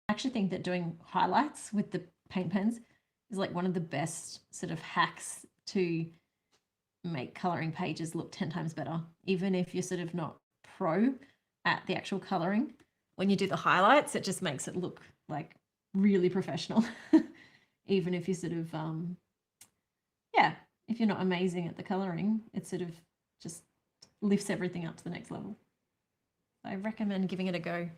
I actually think that doing highlights with the paint pens is like one of the best sort of hacks to make coloring pages look 10 times better. Even if you're sort of not pro at the actual coloring, when you do the highlights, it just makes it look like really professional. Even if you sort of, yeah, if you're not amazing at the coloring, it sort of just lifts everything up to the next level. I recommend giving it a go.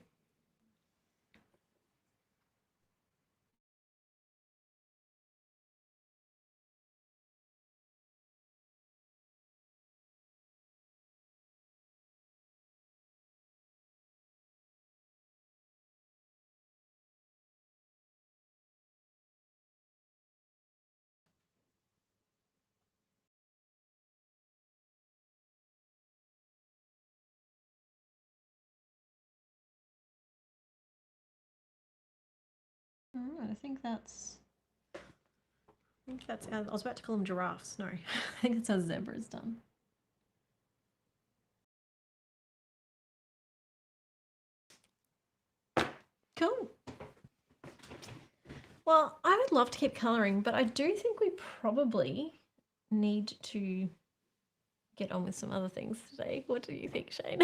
All right, I think that's I was about to call them giraffes. No, I think that's how zebra is done. Cool. Well, I would love to keep coloring, but I do think we probably need to get on with some other things today. What do you think, Shane?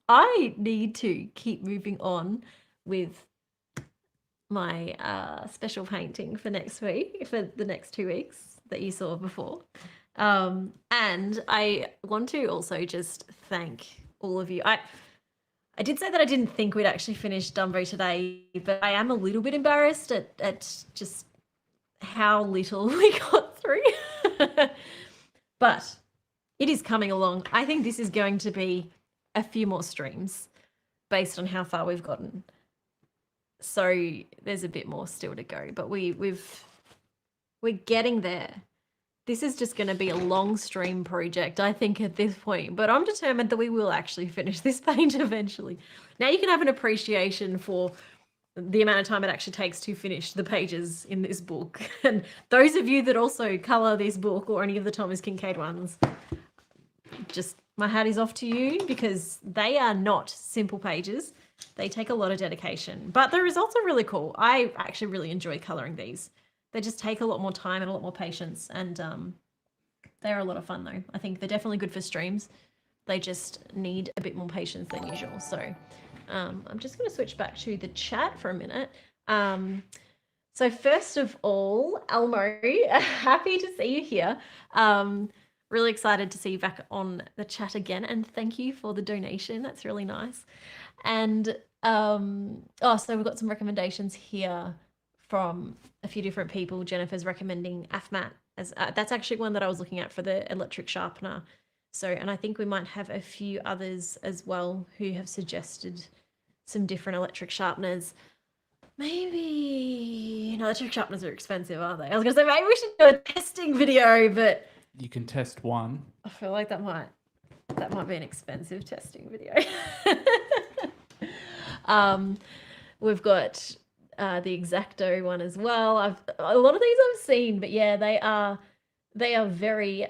I need to keep moving on with my special painting for next week, for the next 2 weeks that you saw before. And I want to also just thank all of you. I did say that I didn't think we'd actually finish Dumbo today, but I am a little bit embarrassed at just how little we got through. But it is coming along. I think this is going to be a few more streams based on how far we've gotten. So there's a bit more still to go, but we're getting there. This is just going to be a long stream project, I think, at this point, but I'm determined that we will actually finish this paint eventually. Now you can have an appreciation for the amount of time it actually takes to finish the pages in this book. And those of you that also colour this book or any of the Thomas Kinkade ones, just my hat is off to you, because they are not simple pages. They take a lot of dedication, but the results are really cool. I actually really enjoy colouring these. They just take a lot more time and a lot more patience, and they're a lot of fun though. I think they're definitely good for streams. They just need a bit more patience than usual. So I'm just going to switch back to the chat for a minute. So first of all, Elmo, happy to see you here. Really excited to see you back on the chat again, and thank you for the donation. That's really nice. And so we've got some recommendations here from a few different people. Jennifer's recommending AFMAT as that's actually one that I was looking at for the electric sharpener. So, and I think we might have a few others as well who have suggested some different electric sharpeners. Maybe no, electric sharpeners are expensive, aren't they? I was gonna say maybe we should do a testing video, but You can test one. I feel like that might be an expensive testing video. We've got the Exacto one as well. A lot of these I've seen, but yeah, they are very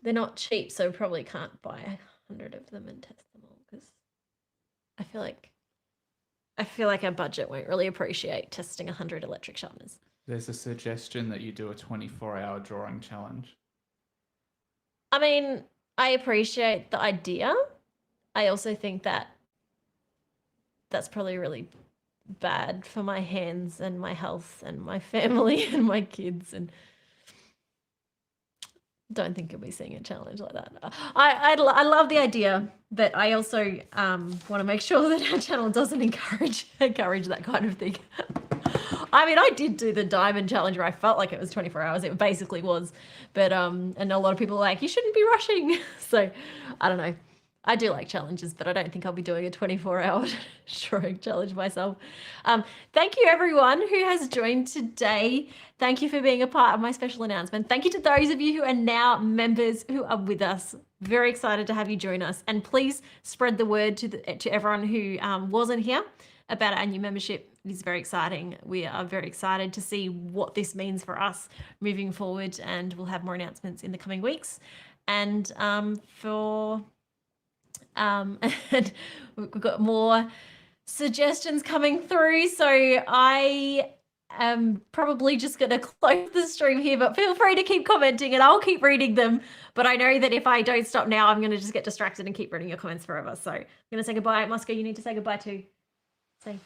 they're not cheap, so probably can't buy 100 of them and test them all, because I feel like our budget won't really appreciate testing 100 electric sharpeners. There's a suggestion that you do a 24-hour drawing challenge. I mean, I appreciate the idea. I also think that that's probably really bad for my hands and my health and my family and my kids, and don't think you'll be seeing a challenge like that. I love the idea, but I also want to make sure that our channel doesn't encourage that kind of thing. I mean, I did do the diamond challenge where I felt like it was 24 hours. It basically was, but and a lot of people are like, you shouldn't be rushing. So I don't know. I do like challenges, but I don't think I'll be doing a 24-hour drawing challenge myself. Thank you everyone who has joined today. Thank you for being a part of my special announcement. Thank you to those of you who are now members who are with us. Very excited to have you join us. And please spread the word to everyone who wasn't here about our new membership. It is very exciting. We are very excited to see what this means for us moving forward, and we'll have more announcements in the coming weeks. And and we've got more suggestions coming through, so I am probably just going to close the stream here, but feel free to keep commenting and I'll keep reading them. But I know that if I don't stop now, I'm going to just get distracted and keep reading your comments forever. So I'm going to say goodbye. Moscow, you need to say goodbye too. Say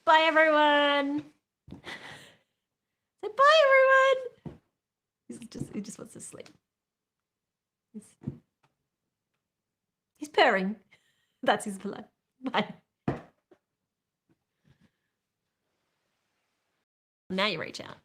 bye, everyone. Say bye, everyone. He just wants to sleep. He's purring. That's his pillow. Bye. Now you reach out.